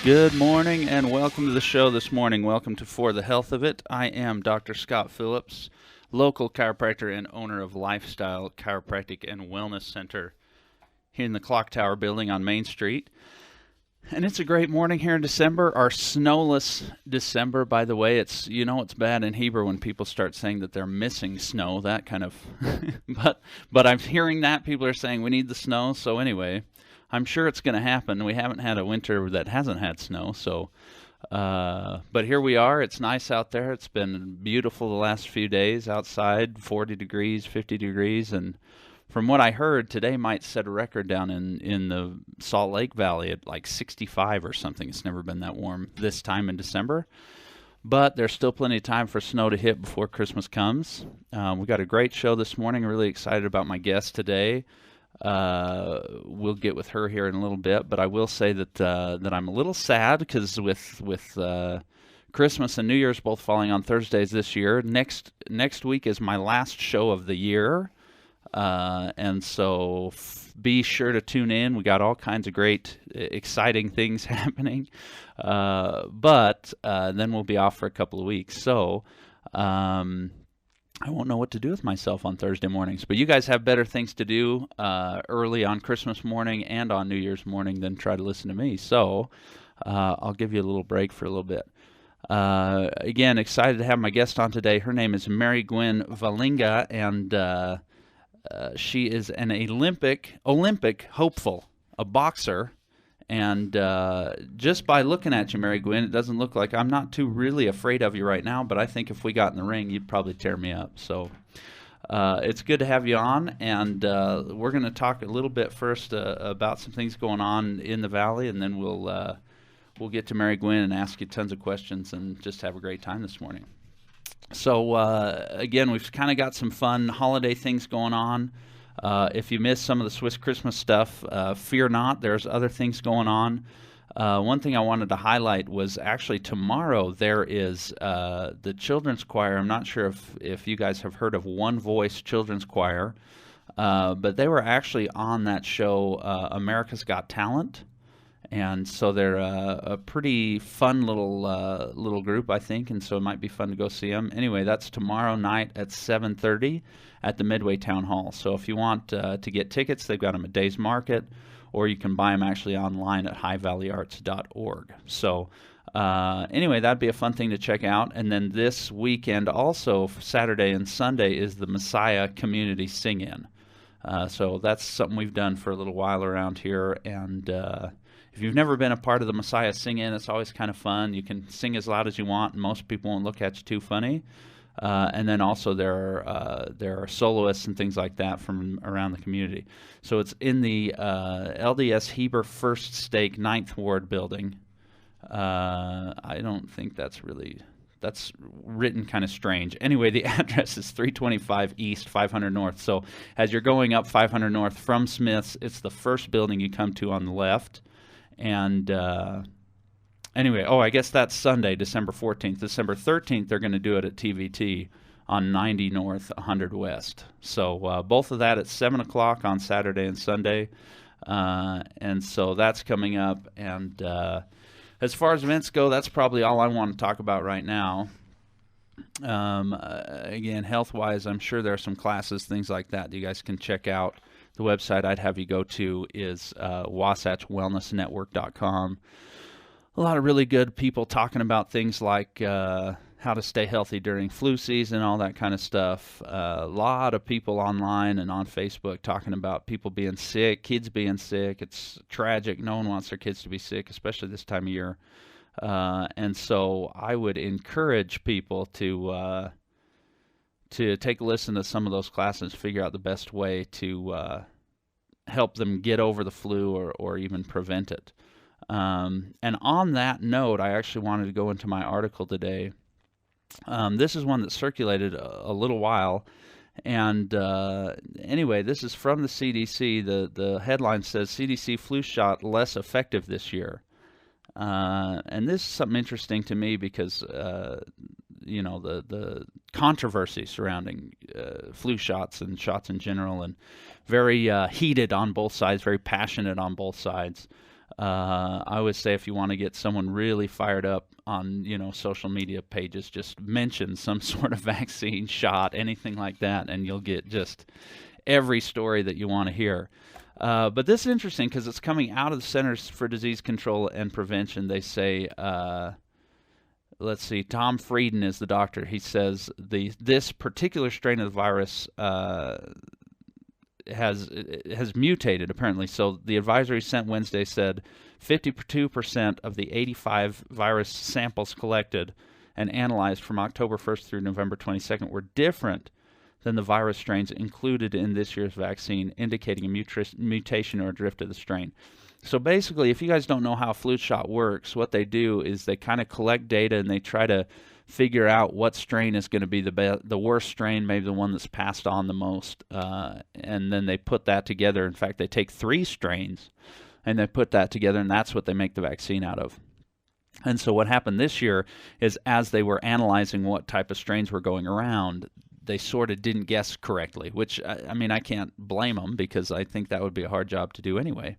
Good morning and welcome to the show this morning. Welcome to For the Health of It. I am Dr. Scott Phillips, local chiropractor and owner of Lifestyle Chiropractic and Wellness Center here in the Clock Tower building on Main Street. And it's a great morning here in December, our snowless December, by the way. It's bad in Hebrew when people start saying that they're missing snow, that kind of, but I'm hearing that people are saying we need the snow. So anyway, I'm sure it's going to happen. We haven't had a winter that hasn't had snow, so, but here we are. It's nice out there. It's been beautiful the last few days outside, 40 degrees, 50 degrees, and from what I heard, today might set a record down in the Salt Lake Valley at like 65 or something. It's never been that warm this time in December. But there's still plenty of time for snow to hit before Christmas comes. We got a great show this morning. Really excited about my guest today. We'll get with her here in a little bit, but I will say that I'm a little sad because with Christmas and New Year's both falling on Thursdays this year, next week is my last show of the year. And so be sure to tune in. We got all kinds of great, exciting things happening. But then we'll be off for a couple of weeks. So I won't know what to do with myself on Thursday mornings. But you guys have better things to do early on Christmas morning and on New Year's morning than try to listen to me. So I'll give you a little break for a little bit. Again, excited to have my guest on today. Her name is Maryguenn Vellinga, and she is an Olympic hopeful, a boxer, and just by looking at you, Maryguenn, it doesn't look like I'm not too really afraid of you right now, but I think if we got in the ring, you'd probably tear me up. So it's good to have you on, and we're going to talk a little bit first about some things going on in the Valley, and then we'll get to Maryguenn and ask you tons of questions and just have a great time this morning. So, again, we've kind of got some fun holiday things going on. If you missed some of the Swiss Christmas stuff, fear not. There's other things going on. One thing I wanted to highlight was actually tomorrow there is the children's choir. I'm not sure if you guys have heard of One Voice Children's Choir, but they were actually on that show, America's Got Talent. And so they're a pretty fun little group, I think, and so it might be fun to go see them. Anyway, that's tomorrow night at 7:30 at the Midway Town Hall. So if you want to get tickets, they've got them at Days Market, or you can buy them actually online at highvalleyarts.org. So anyway, that'd be a fun thing to check out. And then this weekend also, Saturday and Sunday, is the Messiah Community Sing-In. So that's something we've done for a little while around here, and if you've never been a part of the Messiah Sing-In, it's always kind of fun. You can sing as loud as you want, and most people won't look at you too funny. And then also there are soloists and things like that from around the community. So it's in the LDS Heber First Stake 9th Ward building. I don't think that's written kind of strange. Anyway, the address is 325 East, 500 North. So as you're going up 500 North from Smith's, it's the first building you come to on the left. And anyway, I guess that's Sunday, December 14th. December 13th, they're going to do it at TVT on 90 North, 100 West. So both of that at 7 o'clock on Saturday and Sunday. And so that's coming up. And as far as events go, that's probably all I want to talk about right now. Again, health-wise, I'm sure there are some classes, things like that you guys can check out. The website I'd have you go to is wasatchwellnessnetwork.com. A lot of really good people talking about things like how to stay healthy during flu season, all that kind of stuff. A lot of people online and on Facebook talking about people being sick, kids being sick. It's tragic. No one wants their kids to be sick, especially this time of year. And so I would encourage people to take a listen to some of those classes, figure out the best way to help them get over the flu or even prevent it. And on that note, I actually wanted to go into my article today. This is one that circulated a little while. And anyway, this is from the CDC. The headline says, CDC flu shot less effective this year. And this is something interesting to me because the controversy surrounding flu shots and shots in general, and very heated on both sides, very passionate on both sides. I would say if you want to get someone really fired up on, social media pages, just mention some sort of vaccine shot, anything like that, and you'll get just every story that you want to hear. But this is interesting because it's coming out of the Centers for Disease Control and Prevention. They say, let's see, Tom Frieden is the doctor. He says this particular strain of the virus has mutated, apparently. So the advisory sent Wednesday said 52% of the 85 virus samples collected and analyzed from October 1st through November 22nd were different than the virus strains included in this year's vaccine, indicating a mutation or a drift of the strain. So basically, if you guys don't know how a flu shot works, what they do is they kind of collect data and they try to figure out what strain is going to be the worst strain, maybe the one that's passed on the most, and then they put that together. In fact, they take 3 strains and they put that together, and that's what they make the vaccine out of. And so what happened this year is, as they were analyzing what type of strains were going around, they sort of didn't guess correctly, which, I mean, I can't blame them, because I think that would be a hard job to do anyway.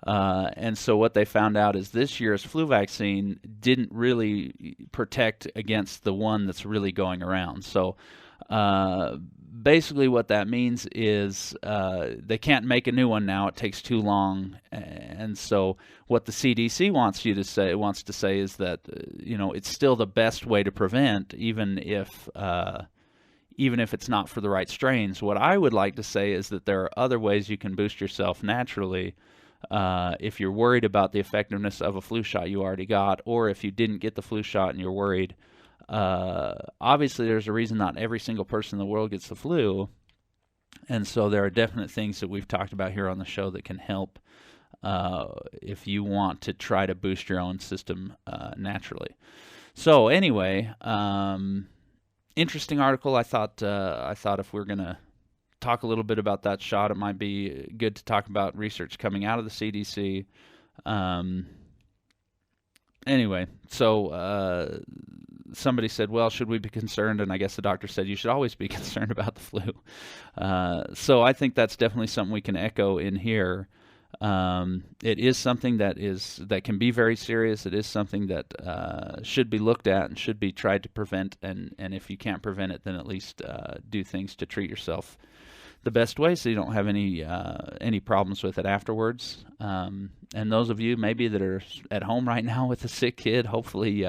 And so what they found out is this year's flu vaccine didn't really protect against the one that's really going around. So basically what that means is they can't make a new one now. It takes too long. And so what the CDC wants to say is that it's still the best way to prevent, even if it's not for the right strains. What I would like to say is that there are other ways you can boost yourself naturally. If you're worried about the effectiveness of a flu shot you already got, or if you didn't get the flu shot and you're worried, obviously there's a reason not every single person in the world gets the flu, and so there are definite things that we've talked about here on the show that can help if you want to try to boost your own system naturally. So anyway, interesting article. I thought if we're gonna talk a little bit about that shot, it might be good to talk about research coming out of the CDC. Anyway, so somebody said, well, should we be concerned? And I guess the doctor said you should always be concerned about the flu. So I think that's definitely something we can echo in here. It is something that can be very serious. It is something that should be looked at and should be tried to prevent. And if you can't prevent it, then at least do things to treat yourself the best way so you don't have any problems with it afterwards. And those of you maybe that are at home right now with a sick kid, hopefully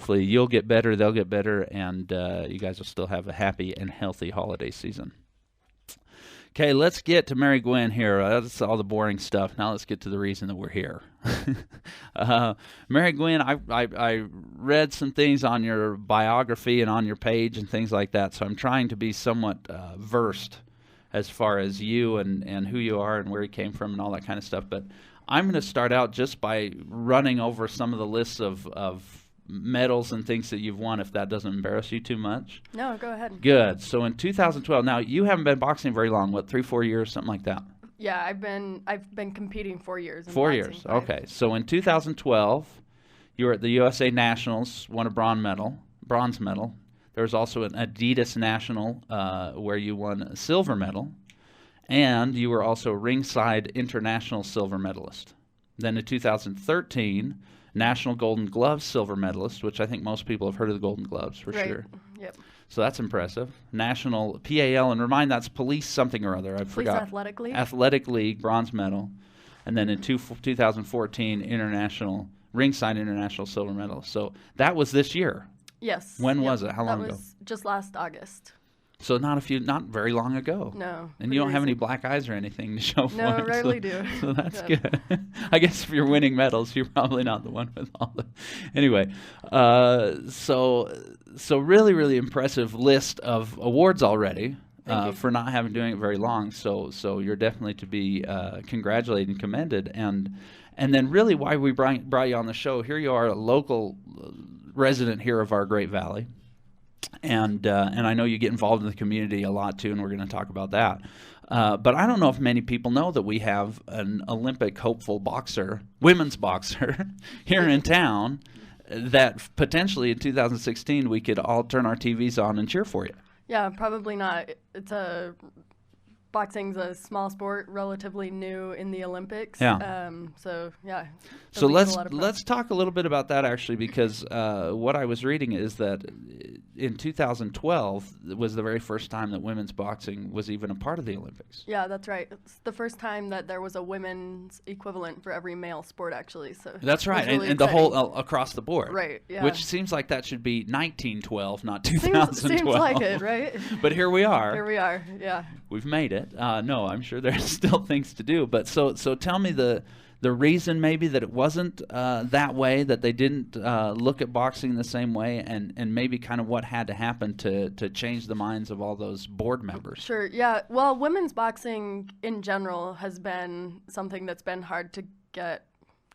you'll get better, they'll get better, and you guys will still have a happy and healthy holiday season. Okay, let's get to Maryguenn here. That's all the boring stuff. Now let's get to the reason that we're here. Maryguenn, I read some things on your biography and on your page and things like that, so I'm trying to be somewhat versed as far as you and who you are and where you came from and all that kind of stuff. But I'm going to start out just by running over some of the lists of medals and things that you've won, if that doesn't embarrass you too much. No, go ahead. Good. So in 2012, now you haven't been boxing very long, what, 3-4 years, something like that? Yeah, I've been competing 4 years. 4 years. Okay. So in 2012, you were at the USA Nationals, won a bronze medal. There was also an Adidas National where you won a silver medal, and you were also ringside international silver medalist. Then in 2013, National Golden Gloves silver medalist, which I think most people have heard of the Golden Gloves for sure. Yep. So that's impressive. National PAL, and remind that's police something or other. I forgot. Athletic League. Athletic League bronze medal, and then in 2014 ringside international silver medalist. So that was this year. Yes. When was it? How long ago? That was just last August. So not very long ago. No. And you don't have any black eyes or anything to show for it. No, I rarely do. So that's good. I guess if you're winning medals, you're probably not the one with all the. Anyway, so really, really impressive list of awards already for not having doing it very long. So you're definitely to be congratulated and commended. And then really why we brought you on the show. Here you are, a local resident here of our great valley. And I know you get involved in the community a lot too, and we're going to talk about that. But I don't know if many people know that we have an Olympic hopeful boxer, women's boxer, here in town that potentially in 2016 we could all turn our TVs on and cheer for you. Yeah, probably not. It's a boxing's a small sport, relatively new in the Olympics. Yeah. So yeah. So doesn't get a lot of press. let's talk a little bit about that actually, because what I was reading is that in 2012 was the very first time that women's boxing was even a part of the Olympics. Yeah, that's right. It's the first time that there was a women's equivalent for every male sport, actually. So That's right, it's really and the whole exciting. across the board. Right. Yeah. Which seems like that should be 1912, not seems 2012. like it, right? But here we are. Here we are. Yeah. We've made it. No, I'm sure there's still things to do. But so tell me the reason maybe that it wasn't that way, that they didn't look at boxing the same way, and maybe kind of what had to happen to change the minds of all those board members. Sure. Yeah. Well, women's boxing in general has been something that's been hard to get,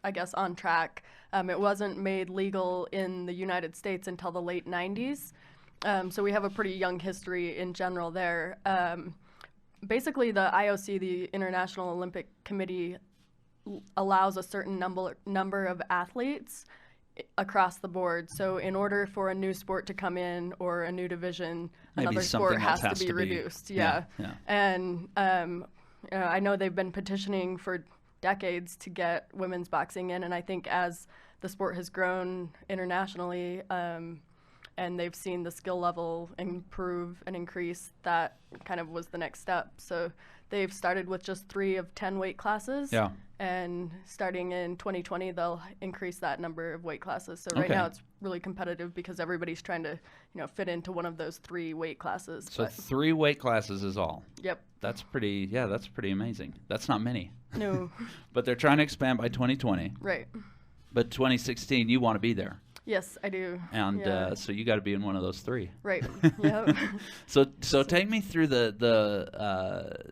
I guess, on track. It wasn't made legal in the United States until the late 90s. So we have a pretty young history in general there. Basically, the IOC, the International Olympic Committee, allows a certain number of athletes across the board. So in order for a new sport to come in or a new division, Maybe another something sport else has to be reduced. Yeah. And I know they've been petitioning for decades to get women's boxing in, and I think as the sport has grown internationally, and they've seen the skill level improve and increase, that kind of was the next step. So they've started with just 3 of 10 weight classes. Yeah. And starting in 2020, they'll increase that number of weight classes. So right now it's really competitive because everybody's trying to, fit into one of those 3 weight classes. So 3 weight classes is all. Yep. That's pretty amazing. That's not many. No. But they're trying to expand by 2020. Right. But 2016, you want to be there. Yes, I do. And yeah. so you got to be in one of those 3. Right. Yep. So take me through the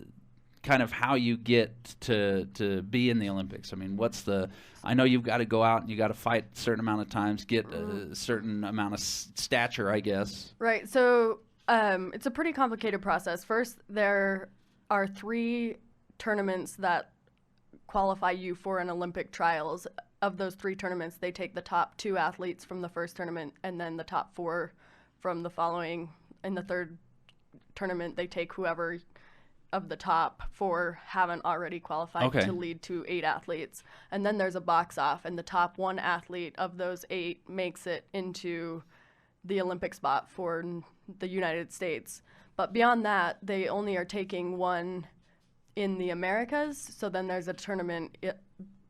kind of how you get to be in the Olympics. I mean, I know you've got to go out and you got to fight a certain amount of times, get a certain amount of stature, I guess. Right. So it's a pretty complicated process. First, there are 3 tournaments that qualify you for an Olympic trials. Of those 3 tournaments, they take the top 2 athletes from the first tournament, and then the top 4 from the following. In the third tournament, they take whoever of the top 4 haven't already qualified to lead to 8 athletes. And then there's a box off, and the top 1 athlete of those 8 makes it into the Olympic spot for the United States. But beyond that, they only are taking 1 in the Americas. So then there's a tournament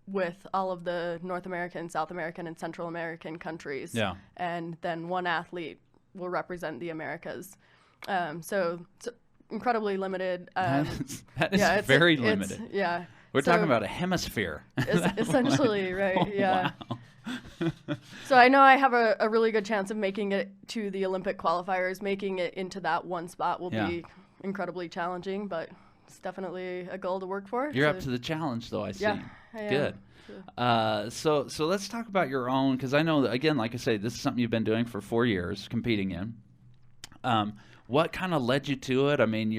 with all of the North American, South American, and Central American countries. Yeah. And then 1 athlete will represent the Americas. So it's incredibly limited. That is very limited. Yeah. We're talking about a hemisphere. Essentially, right, Oh, yeah. Wow. So I know I have a really good chance of making it to the Olympic qualifiers. Making it into that 1 spot will be incredibly challenging, but it's definitely a goal to work for. You're up to the challenge, though, I see. Yeah, I am. Good. So let's talk about your own, because I know that, again, like I say, this is something you've been doing for 4 years, competing in. What kind of led you to it? I mean,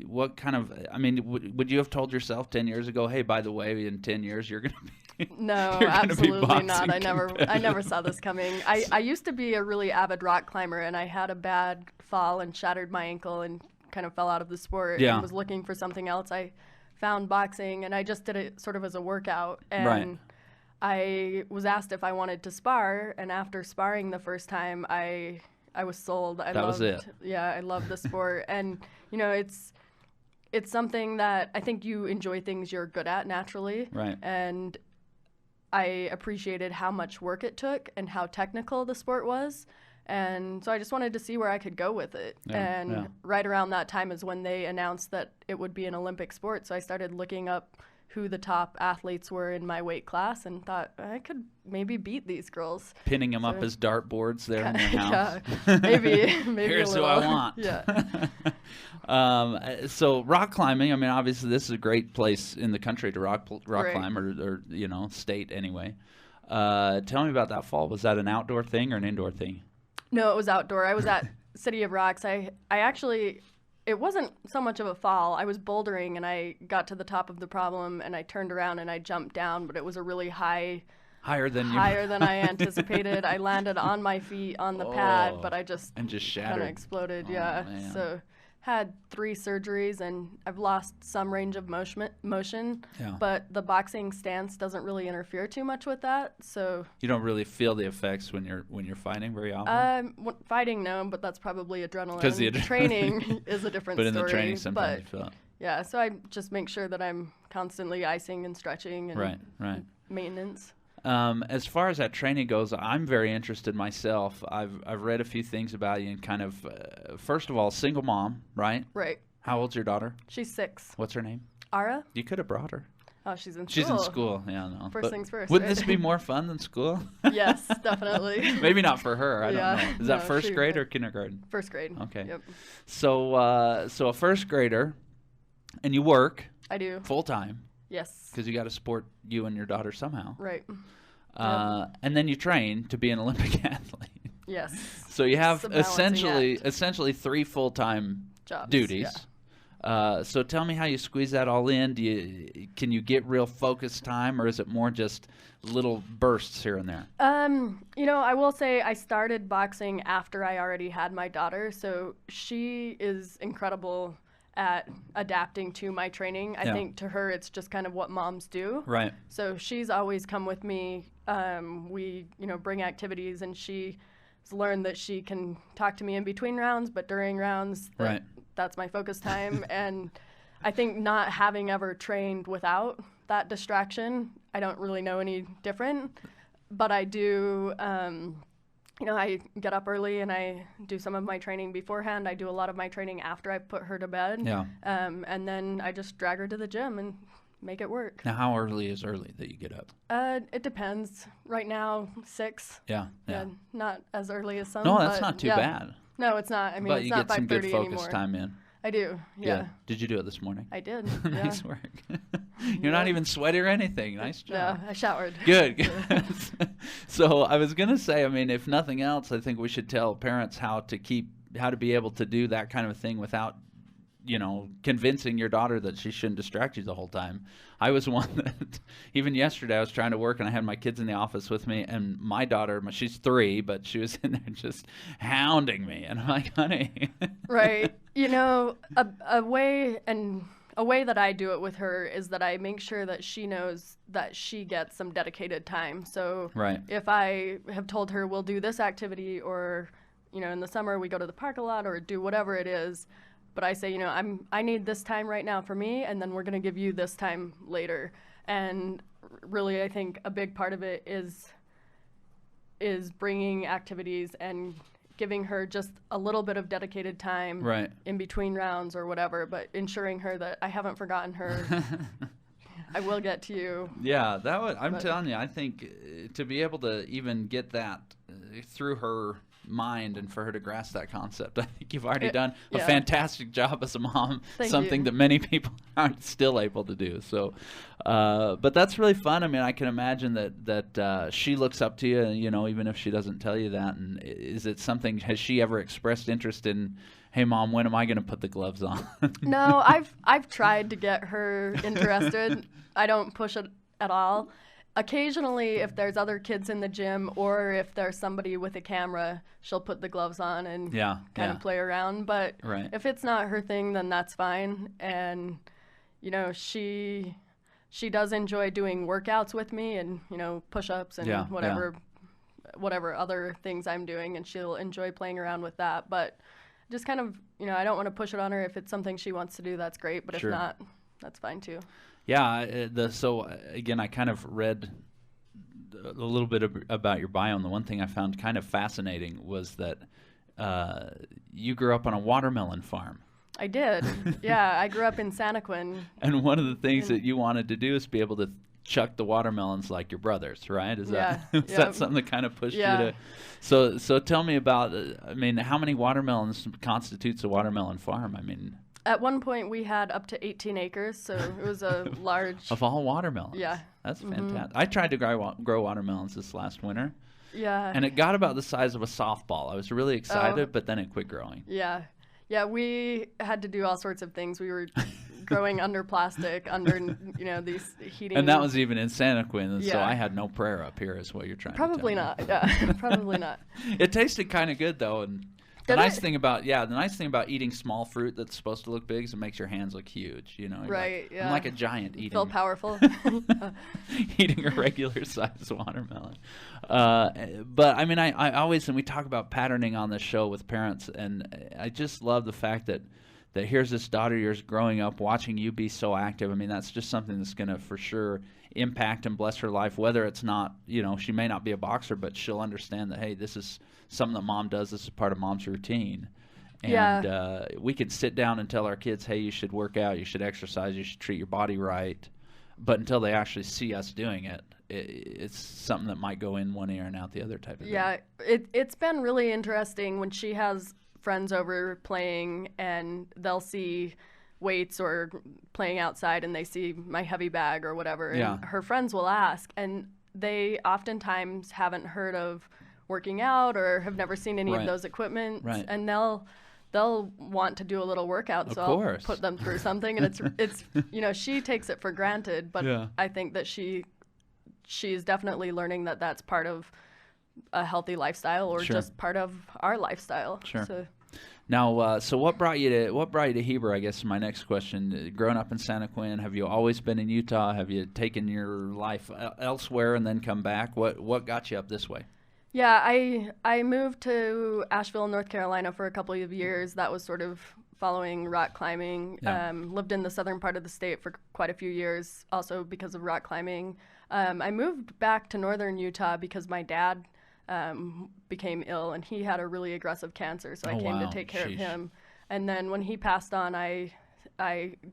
what kind of, I mean, would you have told yourself 10 years ago, hey, by the way, in 10 years you're going to be No, absolutely not. I never saw this coming. I used to be a really avid rock climber, and I had a bad fall and shattered my ankle and kind of fell out of the sport and was looking for something else. I found boxing, and I just did it sort of as a workout. And I was asked if I wanted to spar, and after sparring the first time, I was sold. That was it. Yeah, I love the sport. And, it's something that I think you enjoy things you're good at naturally. Right. And I appreciated how much work it took and how technical the sport was. And so I just wanted to see where I could go with it. Right around that time is when they announced that it would be an Olympic sport. So I started looking up who the top athletes were in my weight class and thought I could maybe beat these girls. Pinning them up as dartboards there in your house. Yeah, maybe Here's a little. who I want. Yeah. So rock climbing, I mean, obviously this is a great place in the country to rock Right. climb, or state anyway. Tell me about that fall. Was that an outdoor thing or an indoor thing? No, it was outdoor. I was at City of Rocks. I actually, it wasn't so much of a fall. I was bouldering, and I got to the top of the problem, and I turned around and I jumped down, but it was a really higher than I anticipated. I landed on my feet on the pad, but I just shattered. kind of exploded. Oh, yeah. man. So had 3 surgeries, and I've lost some range of motion, Yeah. but the boxing stance doesn't really interfere too much with that. So You don't really feel the effects when you're fighting very often. fighting, no, but that's probably adrenaline. 'Cause the Training is a different But in story. the training, sometimes you but feel it. yeah, so I just make sure that I'm constantly icing and stretching and Right. maintenance. As far as that training goes, I'm very interested myself. I've read a few things about you, and kind of first of all, single mom, right? Right. How old's your daughter? She's 6. What's her name? Ara? You could have brought her. Oh, she's in school. She's in school. Yeah, no. First things first. Wouldn't right? this be more fun than school? Yes, definitely. Maybe not for her. I Yeah, don't know. Is that no, first she- grade or kindergarten? First grade. Okay. Yep. So, so a first grader, and you work I do. full time Yes. because you got to support you and your daughter somehow. Right. And then you train to be an Olympic athlete. Yes. So you have It's a balancing act. essentially 3 full-time Jobs. duties. Yeah. So tell me how you squeeze that all in. Can you get real focused time, or is it more just little bursts here and there? I will say I started boxing after I already had my daughter, so she is incredible at adapting to my training. I Yeah. think to her it's just kind of what moms do. Right. So she's always come with me. We, bring activities, and she's learned that she can talk to me in between rounds, but during rounds, Right. that's my focus time. And I think not having ever trained without that distraction, I don't really know any different. But I do, I get up early and I do some of my training beforehand. I do a lot of my training after I put her to bed. Yeah. And then I just drag her to the gym and make it work. Now, how early is early that you get up? It depends. Right now, 6. Yeah. Not as early as some. No, that's but not too yeah. bad. No, it's not. I mean, But it's you not get some good 5:30 focus anymore. time in. I do. Yeah. Good. Did you do it this morning? I did. Nice yeah. work. You're not even sweaty or anything. Nice job. No, I showered. Good. So I was gonna say, I mean, if nothing else, I think we should tell parents how to be able to do that kind of thing without, convincing your daughter that she shouldn't distract you the whole time. I was one that even yesterday I was trying to work and I had my kids in the office with me, and my daughter, she's 3, but she was in there just hounding me, and I'm like, honey. Right. A way that I do it with her is that I make sure that she knows that she gets some dedicated time. So Right. if I have told her we'll do this activity, or, in the summer we go to the park a lot or do whatever it is, but I say, I need this time right now for me, and then we're going to give you this time later. And really, I think a big part of it is bringing activities and giving her just a little bit of dedicated time Right. in between rounds or whatever, but ensuring her that I haven't forgotten her. I will get to you. Yeah, I'm telling you, I think to be able to even get that through her mind and for her to grasp that concept, I think you've already done a yeah. fantastic job as a mom. Thank something you. that many people aren't still able to do. So, but that's really fun. I mean, I can imagine that she looks up to you, even if she doesn't tell you that. And is it something? Has she ever expressed interest in? Hey, Mom, when am I going to put the gloves on? No, I've tried to get her interested. I don't push it at all. Occasionally, if there's other kids in the gym or if there's somebody with a camera, she'll put the gloves on and kind of play around. But Right. if it's not her thing, then that's fine. And, she does enjoy doing workouts with me and, push-ups and whatever other things I'm doing, and she'll enjoy playing around with that. But just kind of, I don't want to push it on her. If it's something she wants to do, that's great. But Sure. if not, that's fine too. Yeah, so again, I kind of read a little bit about your bio, and the one thing I found kind of fascinating was that you grew up on a watermelon farm. I did. Yeah, I grew up in Maryguenn. And one of the things that you wanted to do is be able to chuck the watermelons like your brothers, right? Is that something that kind of pushed you to? So tell me about. How many watermelons constitutes a watermelon farm? At one point, we had up to 18 acres, so it was a large. Of all watermelons. Yeah. That's fantastic. I tried to grow watermelons this last winter, Yeah. and it got about the size of a softball. I was really excited, but then it quit growing. Yeah. Yeah, we had to do all sorts of things. We were growing under plastic, under, these heating. And that was even in Maryguenn, so Yeah. I had no prayer up here is what you're trying Probably to tell me. not. Yeah, probably not. It tasted kind of good, though, and The Did nice it? thing about eating small fruit that's supposed to look big is it makes your hands look huge. You know, you're Right, like, yeah. I'm like a giant Feel eating powerful. eating a regular sized watermelon. But I mean, I always, and we talk about patterning on this show with parents, and I just love the fact that here's this daughter of yours growing up watching you be so active. I mean, that's just something that's going to for sure impact and bless her life, whether it's not, you know, she may not be a boxer, but she'll understand that, hey, this is something that mom does. This is part of mom's routine. And Yeah. we could sit down and tell our kids, hey, you should work out, you should exercise, you should treat your body right. But until they actually see us doing it, it's something that might go in one ear and out the other type of thing. Yeah, it's been really interesting when she has friends over playing and they'll see weights or playing outside and they see my heavy bag or whatever. And Yeah. her friends will ask, and they oftentimes haven't heard of working out or have never seen any Right. of those equipment. Right. And they'll want to do a little workout, Of so course. I'll put them through something. And it's you know, she takes it for granted, but Yeah. I think that she's definitely learning that that's part of a healthy lifestyle or Sure. just part of our lifestyle. Sure. So, Now, so what brought you to Heber? I guess is my next question. Growing up in Santa Quin, have you always been in Utah? Have you taken your life elsewhere and then come back? What got you up this way? yeah, I moved to Asheville, North Carolina for a couple of years. That was sort of following rock climbing. Yeah. Lived in the southern part of the state for quite a few years, also because of rock climbing. I moved back to northern Utah because my dad became ill and he had a really aggressive cancer, so I Oh, came wow. to take care Sheesh. of him. And then when he passed on, I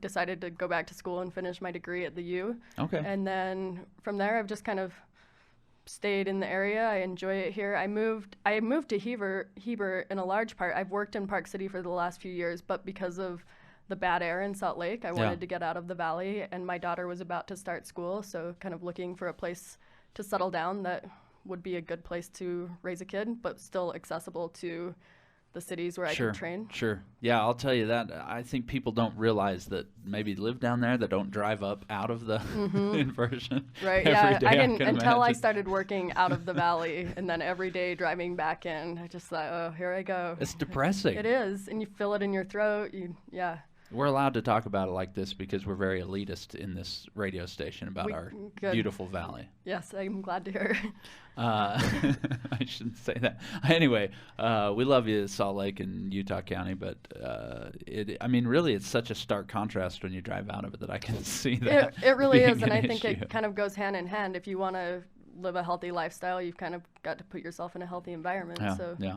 decided to go back to school and finish my degree at the U. Okay. And then from there, I've just kind of stayed in the area. I enjoy it here. I moved to Heber in a large part. I've worked in Park City for the last few years, but because of the bad air in Salt Lake, I wanted to get out of the valley, and my daughter was about to start school, so kind of looking for a place to settle down that would be a good place to raise a kid, but still accessible to the cities where I Sure. could train. Sure. Yeah, I'll tell you that. I think people don't realize that maybe live down there that don't drive up out of the inversion. Right, every yeah. day, I didn't can until I imagine. started working out of the valley, and then every day driving back in, I just thought, oh, here I go. It's depressing. It is, and you feel it in your throat. Yeah. We're allowed to talk about it like this because we're very elitist in this radio station about our good. beautiful valley. Yes, I'm glad to hear. I shouldn't say that. Anyway, we love you, Salt Lake and Utah County, but I mean, really, it's such a stark contrast when you drive out of it that I can see that. It really being is, and an I think issue. it kind of goes hand in hand. If you want to live a healthy lifestyle, you've kind of got to put yourself in a healthy environment. Yeah, So yeah.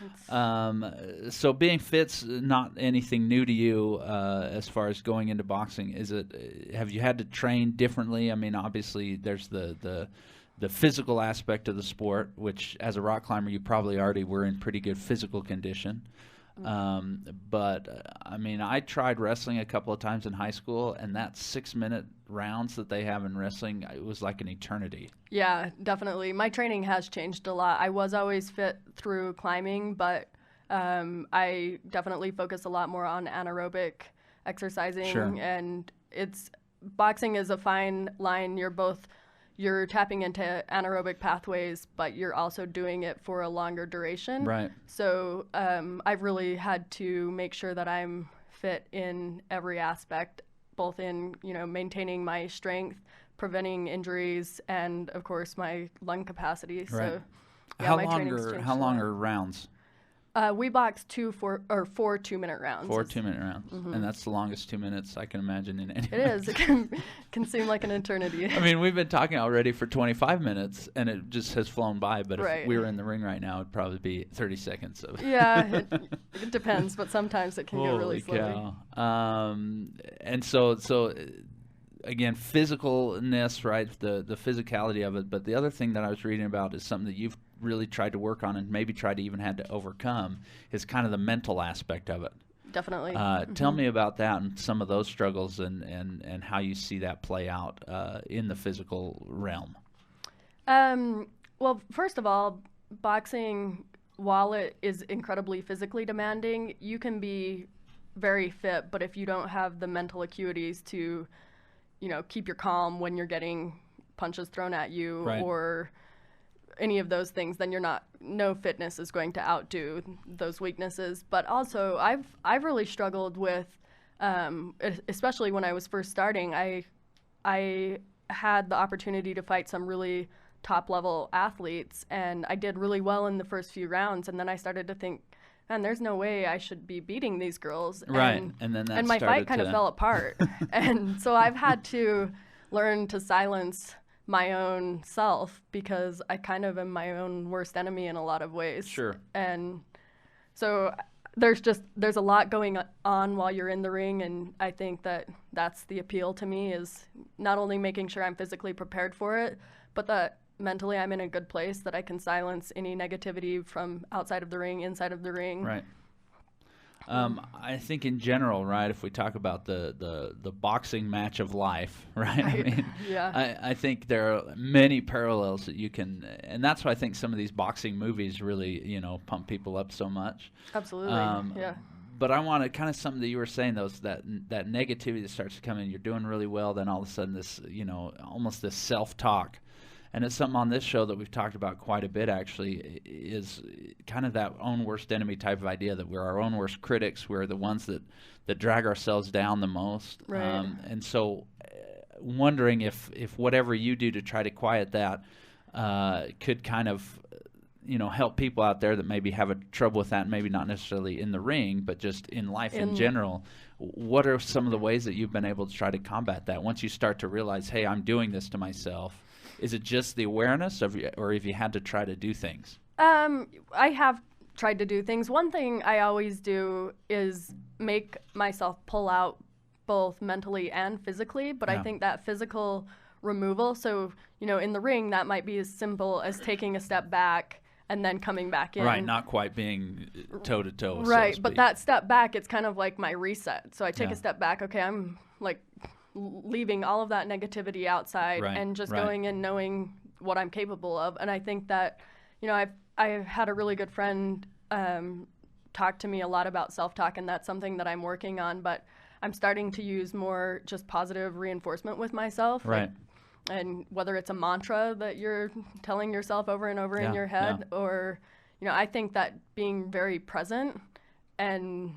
it's- So being fit's not anything new to you as far as going into boxing. Is it? Have you had to train differently? I mean, obviously, there's the physical aspect of the sport, which as a rock climber, you probably already were in pretty good physical condition. But I mean, I tried wrestling a couple of times in high school, and that 6-minute rounds that they have in wrestling, it was like an eternity. Yeah, definitely. My training has changed a lot. I was always fit through climbing, but I definitely focus a lot more on anaerobic exercising. Sure. And boxing is a fine line. You're tapping into anaerobic pathways, but you're also doing it for a longer duration. Right. So I've really had to make sure that I'm fit in every aspect, both in maintaining my strength, preventing injuries, and of course my lung capacity. Right. So yeah, How my long training's are changed how a long lot. are rounds? We box 4 2-minute rounds. 4 It's- 2-minute rounds, and that's the longest 2 minutes I can imagine in any. It is. It can seem like an eternity. I mean, we've been talking already for 25 minutes, and it just has flown by. But if Right. we were in the ring right now, it'd probably be 30 seconds of. Yeah, it depends, but sometimes it can go really Holy slowly. cow! And so again, physicalness, right? The physicality of it. But the other thing that I was reading about is something that you've really tried to work on and maybe tried to even had to overcome is kind of the mental aspect of it. Definitely. Tell me about that and some of those struggles and how you see that play out in the physical realm. Well, first of all, boxing, while it is incredibly physically demanding, you can be very fit, but if you don't have the mental acuities to, keep your calm when you're getting punches thrown at you Right. or any of those things, then no fitness is going to outdo those weaknesses. But also, I've really struggled with, especially when I was first starting. I had the opportunity to fight some really top level athletes, and I did really well in the first few rounds, and then I started to think, man, there's no way I should be beating these girls. Right, and then my fight kind of fell apart. And so I've had to learn to silence my own self, because I kind of am my own worst enemy in a lot of ways. Sure. And so there's a lot going on while you're in the ring, and I think that's the appeal to me, is not only making sure I'm physically prepared for it, but that mentally I'm in a good place, that I can silence any negativity from outside of the ring, inside of the ring. Right. I think in general, right, if we talk about the boxing match of life, right? I mean, yeah. I think there are many parallels that you can, and that's why I think some of these boxing movies really, pump people up so much. Absolutely. Yeah. But I want to kind of something that you were saying, though, is that negativity that starts to come in. You're doing really well, then all of a sudden this, almost this self-talk. And it's something on this show that we've talked about quite a bit, actually, is kind of that own worst enemy type of idea, that we're our own worst critics. We're the ones that drag ourselves down the most. Right. And so wondering if whatever you do to try to quiet that could kind of, help people out there that maybe have a trouble with that, maybe not necessarily in the ring, but just in life in general. What are some of the ways that you've been able to try to combat that once you start to realize, hey, I'm doing this to myself? Is it just the awareness of, or have you had to try to do things? I have tried to do things. One thing I always do is make myself pull out both mentally and physically, but I think that physical removal, so, in the ring, that might be as simple as taking a step back and then coming back in. Right, not quite being toe-to-toe, right, so but that step back, it's kind of like my reset. So I take a step back, okay, I'm like leaving all of that negativity outside and just going in knowing what I'm capable of. And I think that, I've had a really good friend talk to me a lot about self-talk, and that's something that I'm working on, but I'm starting to use more just positive reinforcement with myself. Right. And whether it's a mantra that you're telling yourself over and over in your head, or, I think that being very present and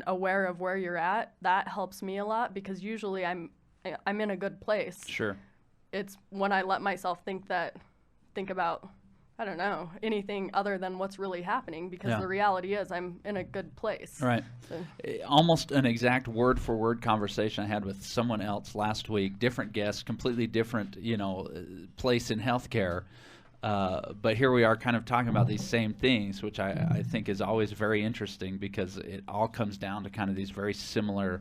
aware of where you're at, that helps me a lot, because usually I'm in a good place. Sure. It's when I let myself think about, I don't know, anything other than what's really happening, because the reality is I'm in a good place. Right. So. Almost an exact word-for-word conversation I had with someone else last week, different guest, completely different, place in healthcare. But here we are kind of talking about these same things, which I think is always very interesting, because it all comes down to kind of these very similar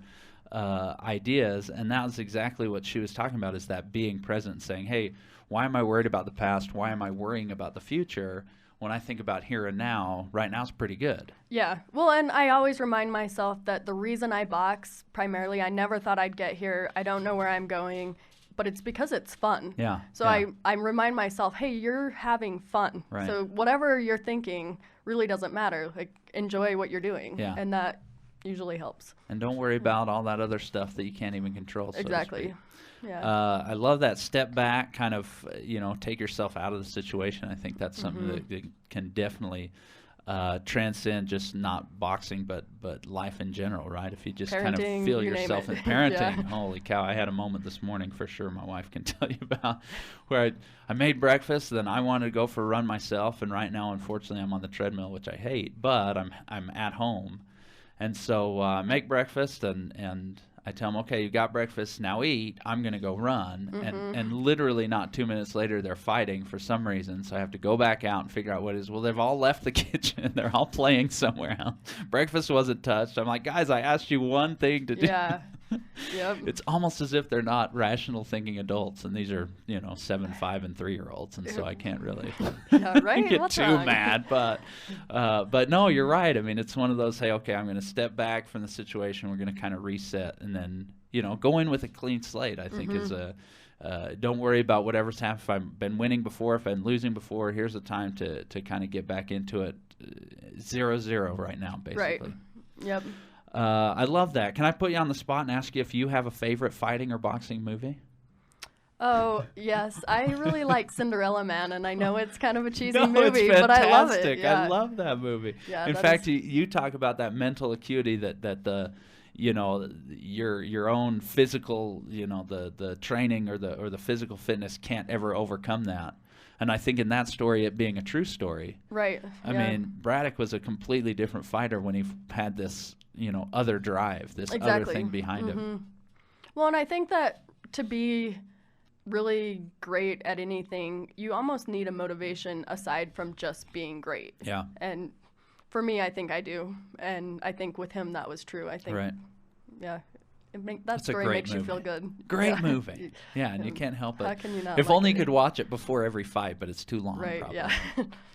ideas. And that was exactly what she was talking about, is that being present, saying, hey, why am I worried about the past? Why am I worrying about the future? When I think about here and now, right now is pretty good. Yeah. Well, and I always remind myself that the reason I box, primarily, I never thought I'd get here. I don't know where I'm going, but it's because it's fun. Yeah. So I remind myself, hey, you're having fun. Right. So whatever you're thinking really doesn't matter. Like, enjoy what you're doing. Yeah. And that usually helps. And don't worry about all that other stuff that you can't even control. So exactly. Yeah. I love that step back, kind of, take yourself out of the situation. I think that's something that can definitely transcend just not boxing, but life in general, right? If you just parenting, kind of feel yourself in parenting. Holy cow, I had a moment this morning for sure, my wife can tell you about, where I made breakfast, then I wanted to go for a run myself, and right now, unfortunately, I'm on the treadmill, which I hate, but I'm at home. And so I make breakfast, and I tell them, okay, you got breakfast, now eat. I'm going to go run. And literally not 2 minutes later, they're fighting for some reason. So I have to go back out and figure out what it is. Well, they've all left the kitchen. They're all playing somewhere else. Breakfast wasn't touched. I'm like, guys, I asked you one thing to do. Yeah. Yep. It's almost as if they're not rational thinking adults, and these are 7, 5, and 3-year-olds, and so I can't really get What's too wrong? mad. But no, you're right. I mean, it's one of those. Hey, okay, I'm going to step back from the situation. We're going to kind of reset, and then go in with a clean slate. I think is a. Don't worry about whatever's happened. If I've been winning before, if I've been losing before, here's the time to kind of get back into it. 0-0 right now, basically. Right. Yep. I love that. Can I put you on the spot and ask you if you have a favorite fighting or boxing movie? Oh, yes. I really like Cinderella Man, and I know it's kind of a cheesy No, movie, it's but I love it. fantastic. Yeah. I love that movie. Yeah, In that fact, is you talk about that mental acuity that the your own physical, the training or the physical fitness can't ever overcome that. And I think in that story, it being a true story, right. I Yeah. mean, Braddock was a completely different fighter when he had this, other drive, this other Exactly. thing behind him. Well, and I think that to be really great at anything, you almost need a motivation aside from just being great. Yeah. And for me, I think I do. And I think with him, that was true. I think, Right. yeah, that That's a story great makes you feel movie. good. Great Yeah. movie. Yeah, and you can't help it. How can you not If like only it? you could watch it before every fight, but it's too long. Right, Probably. yeah.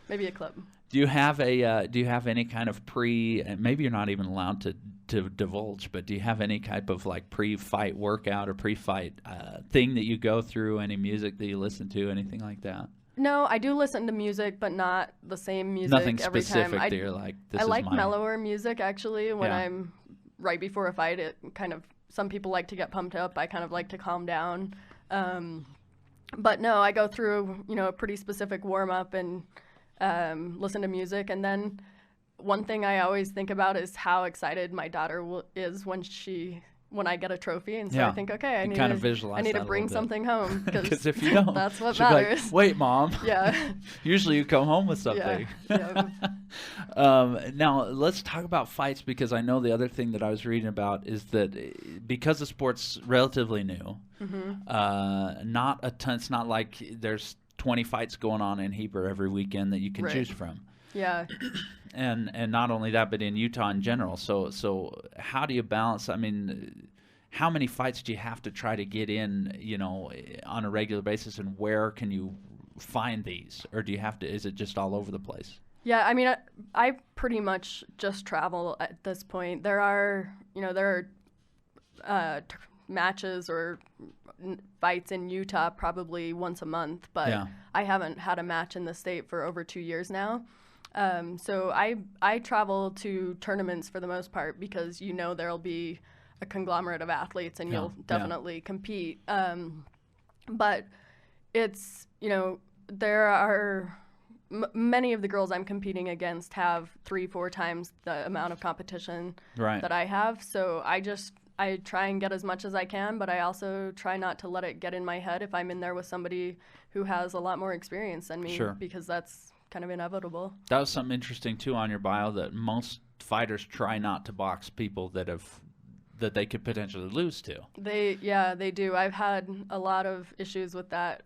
Maybe a clip. Do you have any kind of and maybe you're not even allowed to divulge, but do you have any type of like pre-fight workout or pre-fight thing that you go through? Any music that you listen to, anything like that? No, I do listen to music, but not the same music Nothing every specific time. that you're like, this I is like my... mellower music actually when Yeah. I'm right before a fight. It kind of, some people like to get pumped up. I kind of like to calm down. But no, I go through, a pretty specific warm up and listen to music. And then one thing I always think about is how excited my daughter is when I get a trophy. And so Yeah. I think, okay, You kind of visualize I need that to a bring little bit. something home Because if you don't, that's what she'll be like, matters. wait, Mom. Yeah. Usually you come home with something. Yeah. Now, let's talk about fights, because I know the other thing that I was reading about is that because the sport's relatively new, not a ton, it's not like there's 20 fights going on in Heber every weekend that you can Right. choose from. Yeah. And not only that, but in Utah in general. So how do you balance? I mean, how many fights do you have to try to get in, on a regular basis, and where can you find these, or do you have to? Is it just all over the place? Yeah, I mean, I pretty much just travel at this point. There are matches or fights in Utah probably once a month, but Yeah. I haven't had a match in the state for over 2 years now. So I travel to tournaments for the most part because there'll be a conglomerate of athletes and Yeah, you'll yeah. definitely compete. But it's, there are many of the girls I'm competing against have 3-4 times the amount of competition Right. that I have. So I try and get as much as I can, but I also try not to let it get in my head if I'm in there with somebody who has a lot more experience than me, Sure. because that's kind of inevitable. That was something interesting too on your bio, that most fighters try not to box people that they could potentially lose to. They do. I've had a lot of issues with that.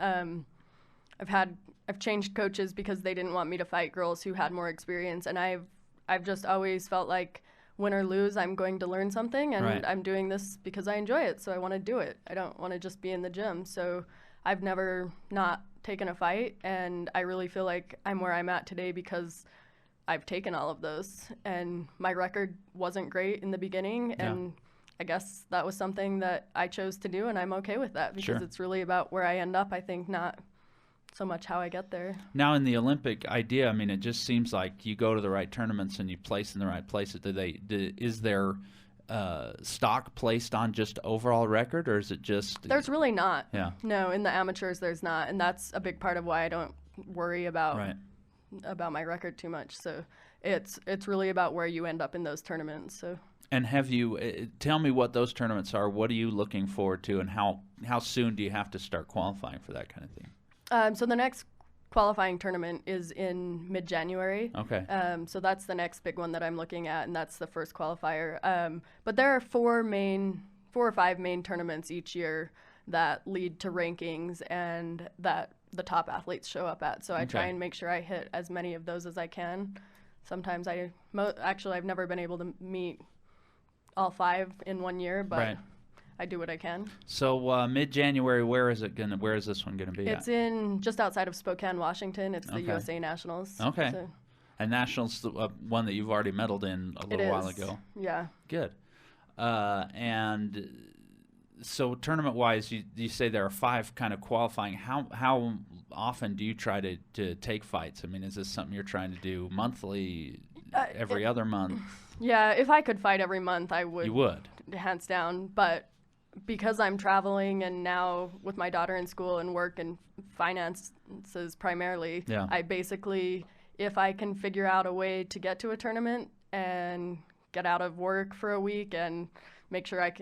I've changed coaches because they didn't want me to fight girls who had more experience, and I've just always felt like, win or lose, I'm going to learn something, and Right. I'm doing this because I enjoy it, so I want to do it. I don't want to just be in the gym. So I've never not taken a fight, and I really feel like I'm where I'm at today because I've taken all of those, and my record wasn't great in the beginning, and I guess that was something that I chose to do, and I'm okay with that because Sure. it's really about where I end up, I think, not so much how I get there. Now, in the Olympic idea, I mean, it just seems like you go to the right tournaments and you place in the right places. Is there stock placed on just overall record, or is it just... There's really not. Yeah. No, in the amateurs there's not, and that's a big part of why I don't worry about Right. my record too much. So it's really about where you end up in those tournaments. So And have you... tell me what those tournaments are. What are you looking forward to, and how soon do you have to start qualifying for that kind of thing? so the next qualifying tournament is in mid-January. Okay. So that's the next big one that I'm looking at, and that's the first qualifier. But there are 4 or 5 main tournaments each year that lead to rankings and that the top athletes show up at. So I try Okay. and make sure I hit as many of those as I can. Sometimes actually I've never been able to meet all 5 in one year, but Right. I do what I can. So mid-January, where is this one gonna be It's at? in just outside of Spokane, Washington. It's the Okay. USA Nationals. Okay. So And Nationals, one that you've already medaled in a it little while is. ago. Yeah. Good. And so tournament-wise, you say there are 5 kind of qualifying. How often do you try to take fights? I mean, is this something you're trying to do monthly, every other month? Yeah, if I could fight every month, I would. You would. Hands down. But because I'm traveling and now with my daughter in school and work and finances primarily, Yeah. I basically, if I can figure out a way to get to a tournament and get out of work for a week and make sure I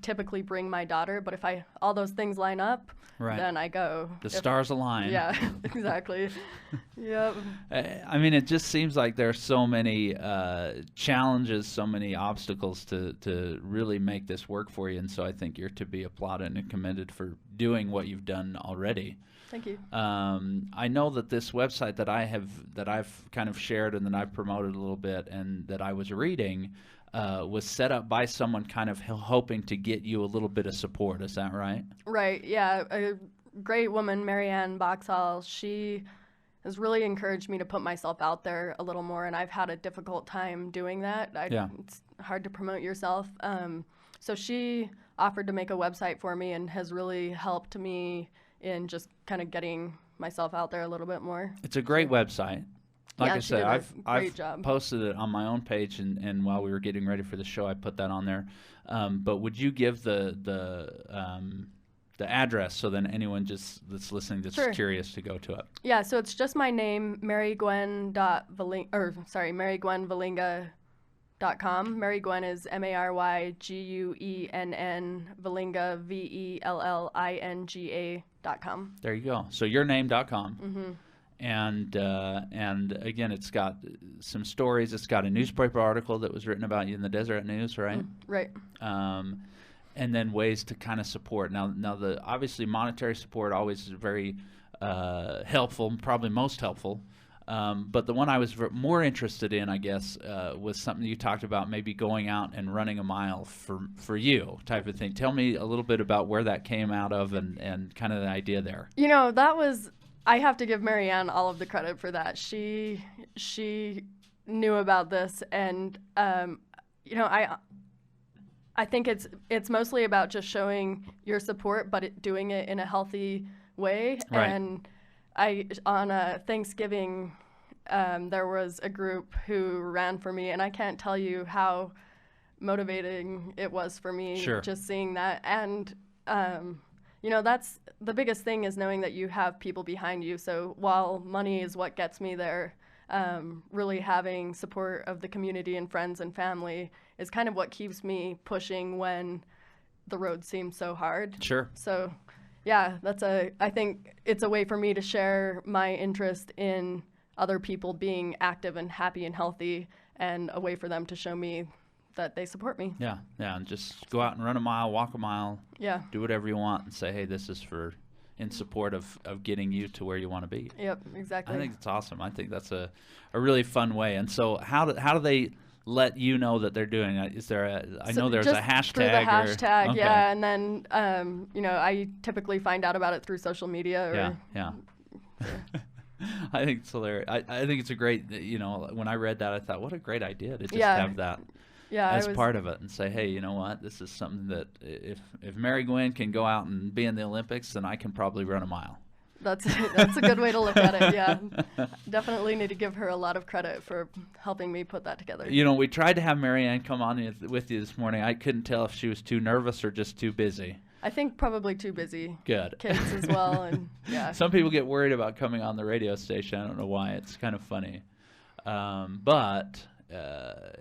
typically bring my daughter, but if all those things line up, Right. then I go. The stars align. Yeah, exactly. Yep. I mean, it just seems like there are so many challenges, so many obstacles to really make this work for you, and so I think you're to be applauded and commended for doing what you've done already. Thank you. I know that this website that I've kind of shared and that I've promoted a little bit and that I was reading was set up by someone kind of hoping to get you a little bit of support. Is that right? Right. Yeah. A great woman, Maryguenn Vellinga, she has really encouraged me to put myself out there a little more, and I've had a difficult time doing that. Yeah. It's hard to promote yourself. So she offered to make a website for me and has really helped me in just kind of getting myself out there a little bit more. It's a great website. Like Yeah, I she said, did a I've great job. posted it on my own page, and while we were getting ready for the show, I put that on there. But would you give the address so then anyone that's listening that's Sure. curious to go to it? Yeah, so it's just my name, Maryguenn.Vellinga.com. Maryguenn is Maryguenn, Vellinga, Vellinga.com. There you go. So yourname.com. Mm-hmm. And again, it's got some stories. It's got a newspaper article that was written about you in the Deseret News, right? Right. And then ways to kind of support. Now the obviously monetary support always is very helpful, probably most helpful. But the one I was more interested in, I guess, was something you talked about, maybe going out and running a mile for you type of thing. Tell me a little bit about where that came out of and kind of the idea there. You know, that was, I have to give Maryguenn all of the credit for that. She knew about this, and you know, I think it's mostly about just showing your support, but doing it in a healthy way. Right. And on Thanksgiving, there was a group who ran for me, and I can't tell you how motivating it was for me. Sure. Just seeing that. And you know, that's the biggest thing, is knowing that you have people behind you. So while money is what gets me there, really having support of the community and friends and family is kind of what keeps me pushing when the road seems so hard. Sure. So yeah, I think it's a way for me to share my interest in other people being active and happy and healthy, and a way for them to show me that they support me. Yeah, and just go out and run a mile, walk a mile, Yeah. do whatever you want, and say, hey, this is in support of getting you to where you want to be. Yep, exactly. I think it's awesome. I think that's a really fun way. And so how do they let you know that they're doing it? Is there I know there's just a hashtag. through the hashtag, okay. yeah, and then you know, I typically find out about it through social media. Or, Yeah. I think it's hilarious. I think it's a great, you know, when I read that, I thought, what a great idea to just have that as part of it and say, hey, you know what, this is something that if Maryguenn can go out and be in the Olympics, then I can probably run a mile. That's a good way to look at it. Yeah, definitely need to give her a lot of credit for helping me put that together. You know, we tried to have Maryguenn come on with you this morning. I couldn't tell if she was too nervous or just too busy. I think probably too busy. Good. Kids as well, and yeah. Some people get worried about coming on the radio station. I don't know why. It's kind of funny. But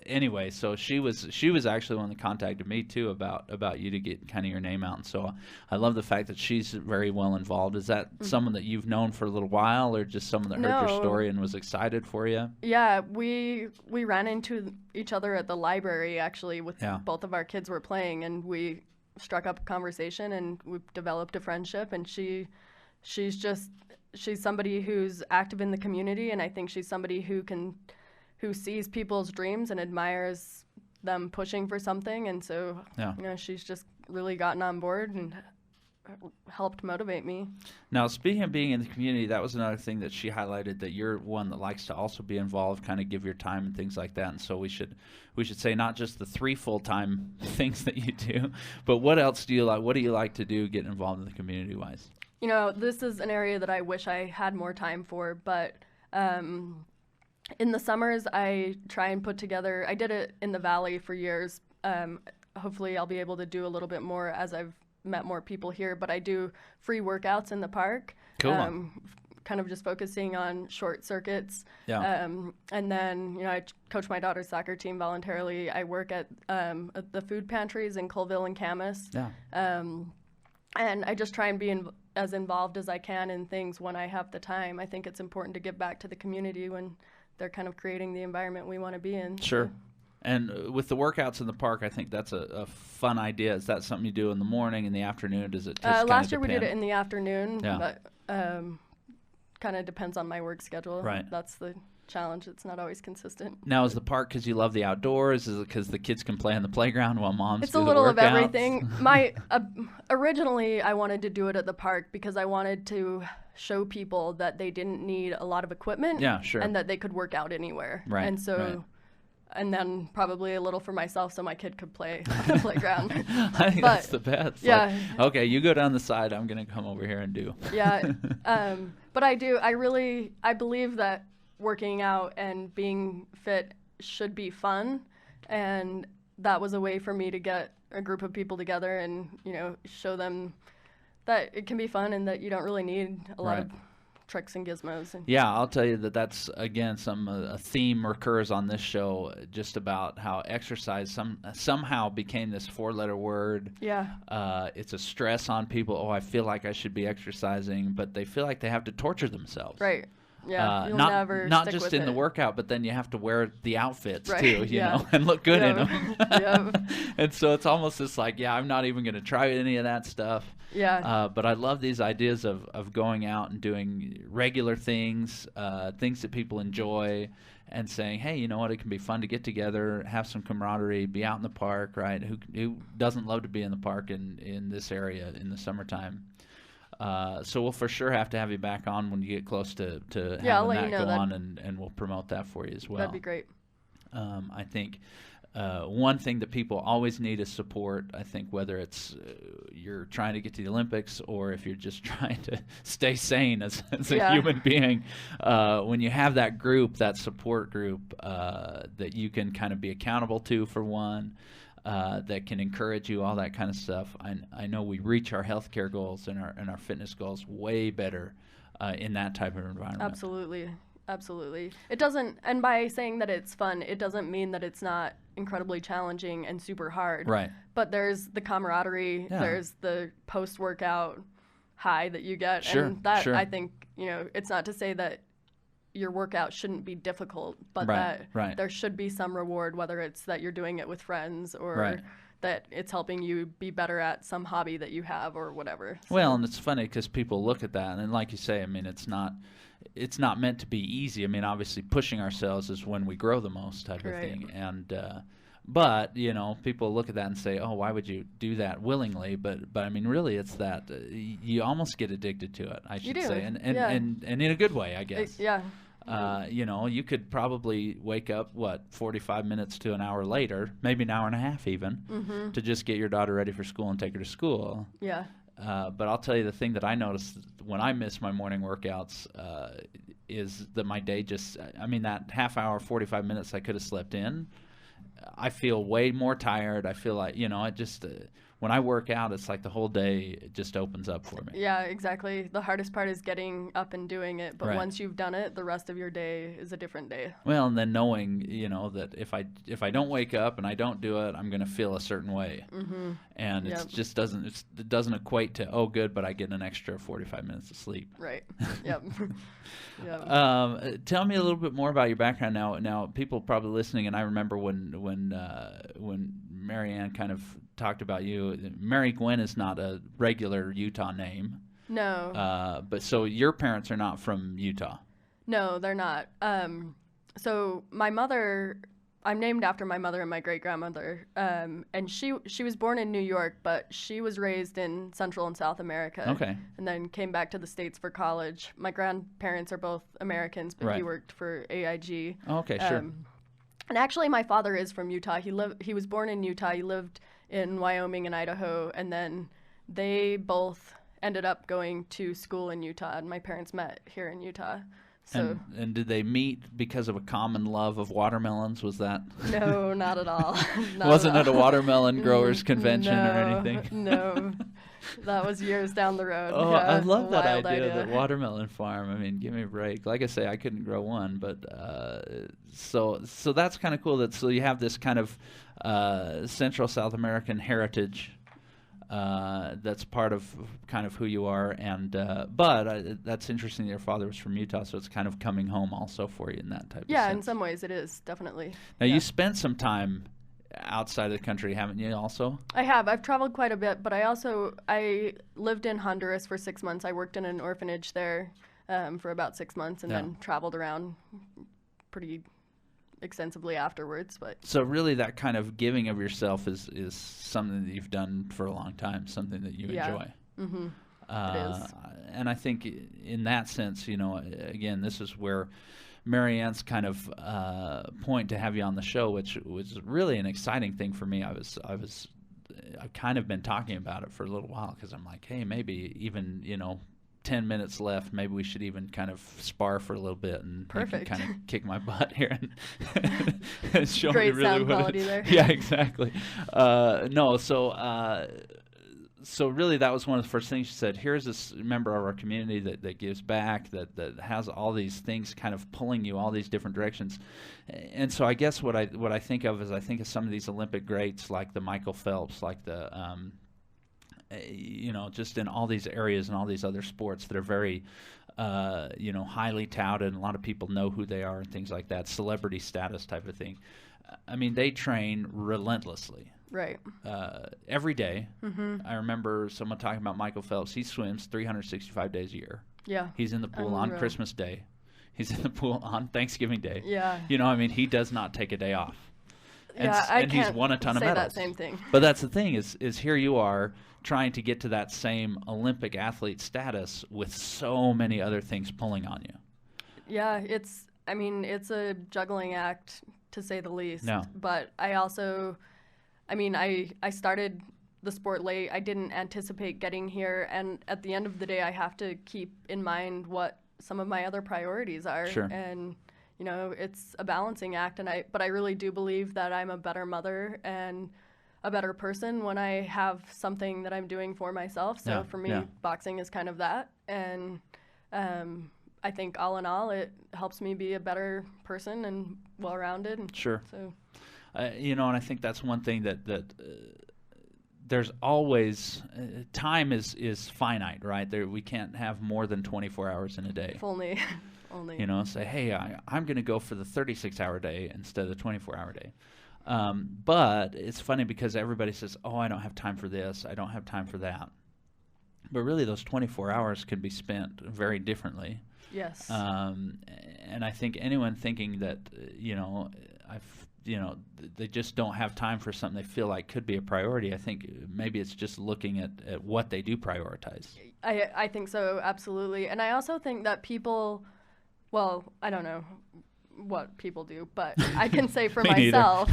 anyway, so she was actually one that contacted me too about you to get kind of your name out. And so I love the fact that she's very well involved. Is that someone that you've known for a little while, or just someone that heard your story and was excited for you? Yeah, we ran into each other at the library, actually, with both of our kids were playing, and we struck up a conversation, and we've developed a friendship. And she's somebody who's active in the community, and I think she's somebody who sees people's dreams and admires them pushing for something. And so, you know, she's just really gotten on board and helped motivate me. Now, speaking of being in the community, that was another thing that she highlighted, that you're one that likes to also be involved, kind of give your time and things like that. And so we should say not just the 3 full-time things that you do, but what else do you like? What do you like to do, get involved in the community-wise? You know, this is an area that I wish I had more time for, but in the summers I try and put together, I did it in the Valley for years. hopefully I'll be able to do a little bit more as I've met more people here. But I do free workouts in the park. Cool. Kind of just focusing on short circuits. Yeah. And then, I coach my daughter's soccer team voluntarily. I work at the food pantries in Colville and Camas. Yeah. And I just try and be as involved as I can in things when I have the time. I think it's important to give back to the community when they're kind of creating the environment we want to be in. Sure. And with the workouts in the park, I think that's a fun idea. Is that something you do in the morning, in the afternoon? Does it just last year we did it in the afternoon, Yeah. but kind of depends on my work schedule. Right. That's the challenge. It's not always consistent. Now, is the park because you love the outdoors? Is it because the kids can play on the playground while moms It's do a the little of workouts? everything. Originally, I wanted to do it at the park because I wanted to show people that they didn't need a lot of equipment. Yeah, sure. And that they could work out anywhere. Right, And so, right. and then probably a little for myself so my kid could play on the playground. I think that's the best. Yeah. Like, okay, you go down the side. I'm going to come over here and do. Yeah. But I believe that working out and being fit should be fun. And that was a way for me to get a group of people together and, show them that it can be fun and that you don't really need a lot Right. of tricks and gizmos. Yeah, I'll tell you that's again a theme recurs on this show, just about how exercise somehow became this 4-letter word. Yeah. It's a stress on people. Oh, I feel like I should be exercising, but they feel like they have to torture themselves. Right. Yeah. You'll not never not stick just with in the it. workout, but then you have to wear the outfits Right, too, you yeah. know, and look good in Yeah. them. Yeah. And so it's almost just like, yeah, I'm not even going to try any of that stuff. Yeah. But I love these ideas of going out and doing regular things, things that people enjoy, and saying, hey, you know what, it can be fun to get together, have some camaraderie, be out in the park, right? Who doesn't love to be in the park in this area in the summertime? So we'll for sure have to have you back on when you get close to having I'll let that you know go that. on, and we'll promote that for you as well. That'd be great. I think one thing that people always need is support. I think whether it's you're trying to get to the Olympics or if you're just trying to stay sane as a Yeah. human being, when you have that group, that support group that you can kind of be accountable to for one, that can encourage you, all that kind of stuff. I know we reach our healthcare goals and our fitness goals way better in that type of environment. Absolutely. It doesn't, and by saying that it's fun, it doesn't mean that it's not incredibly challenging and super hard. Right. But there's the camaraderie, Yeah. there's the post-workout high that you get. Sure, And that, sure. I think, it's not to say that your workout shouldn't be difficult, but Right, right. there should be some reward, whether it's that you're doing it with friends or Right. that it's helping you be better at some hobby that you have or whatever. So, Well, and it's funny because people look at that, and like you say, I mean, it's not meant to be easy. I mean, obviously, pushing ourselves is when we grow the most, type of Right. thing. And but people look at that and say, "Oh, why would you do that willingly?" But I mean, really, it's that you almost get addicted to it. I should do, say, and yeah. and in a good way, I guess. Yeah. You could probably wake up 45 minutes to an hour later, maybe an hour and a half even, to just get your daughter ready for school and take her to school. Yeah. But I'll tell you the thing that I notice when I miss my morning workouts is that my day that half hour, 45 minutes I could have slept in, I feel way more tired. I feel like, it just, when I work out, it's like the whole day just opens up for me. Yeah, exactly. The hardest part is getting up and doing it, but Right. once you've done it, the rest of your day is a different day. Well, and then knowing, that if I don't wake up and I don't do it, I'm going to feel a certain way. Mm-hmm. And Yep. it just it doesn't equate to, oh, good, but I get an extra 45 minutes of sleep. Right. Yep. Yep. Tell me a little bit more about your background now. Now, people probably listening, and I remember when Maryguenn kind of talked about you. Maryguenn is not a regular Utah name. No. But so your parents are not from Utah. No, they're not. So my mother, I'm named after my mother and my great-grandmother. And she was born in New York, but she was raised in Central and South America. Okay. And then came back to the States for college. My grandparents are both Americans, but he Right. worked for AIG. Okay, sure. And actually, my father is from Utah. He was born in Utah. He lived in Wyoming and Idaho, and then they both ended up going to school in Utah. And my parents met here in Utah. So And did they meet because of a common love of watermelons? Was that? no, not at all. Not Wasn't at it a all. watermelon growers convention or No, anything? no. That was years down the road. Oh, I Yeah, a love that wild idea, the watermelon farm. I mean, give me a break. Like I say, I couldn't grow one, but so that's kind of cool. So you have this kind of Central South American heritage that's part of kind of who you are, and but that's interesting. Your father was from Utah, so it's kind of coming home also for you in that type of Yeah, sense. in some ways it is, definitely. Now Yeah. you spent some time outside of the country, haven't you? Also. I have. I've traveled quite a bit, but I lived in Honduras for 6 months. I worked in an orphanage there for about 6 months, and Yeah. then traveled around pretty extensively afterwards. But So really, that kind of giving of yourself is something that you've done for a long time, something that you Yeah. enjoy. mm-hmm. It is. And I think in that sense, again, this is where Maryguenn's kind of point to have you on the show, which was really an exciting thing for me. I've kind of been talking about it for a little while because I'm like, hey, maybe even 10 minutes left. Maybe we should even kind of spar for a little bit and Perfect. kind of kick my butt here and show Great me really sound what quality there. Yeah, exactly. No, so really that was one of the first things she said. Here's this member of our community that gives back, that has all these things kind of pulling you all these different directions. And so I guess what I think of is I think of some of these Olympic greats like the Michael Phelps, like the just in all these areas and all these other sports that are very highly touted, and a lot of people know who they are and things like that, celebrity status type of thing. I mean, they train relentlessly. Right. Every day. Mm-hmm. I remember someone talking about Michael Phelps. He swims 365 days a year. Yeah. He's in the pool on Unreal. Christmas Day. He's in the pool on Thanksgiving Day. Yeah. I mean, he does not take a day off. And, Yeah, I and he's can't won a ton of say medals. that same thing. But that's the thing is here you are trying to get to that same Olympic athlete status with so many other things pulling on you. Yeah, it's a juggling act, to say the least. No. But I started the sport late. I didn't anticipate getting here, and at the end of the day, I have to keep in mind what some of my other priorities are. Sure. And it's a balancing act, but I really do believe that I'm a better mother and a better person when I have something that I'm doing for myself. So Yeah, for me, yeah. boxing is kind of that, and I think all in all, it helps me be a better person and well-rounded. And Sure. So. And I think that's one thing that there's always time is finite, right? We can't have more than 24 hours in a day. If only. Only. Say, hey, I'm going to go for the 36-hour day instead of the 24-hour day. But it's funny because everybody says, oh, I don't have time for this, I don't have time for that. But really, those 24 hours can be spent very differently. Yes. And I think anyone thinking that, they just don't have time for something they feel like could be a priority, I think maybe it's just looking at what they do prioritize. I think so, absolutely. And I also think that people, well, I don't know what people do, but I can say for Me neither. myself,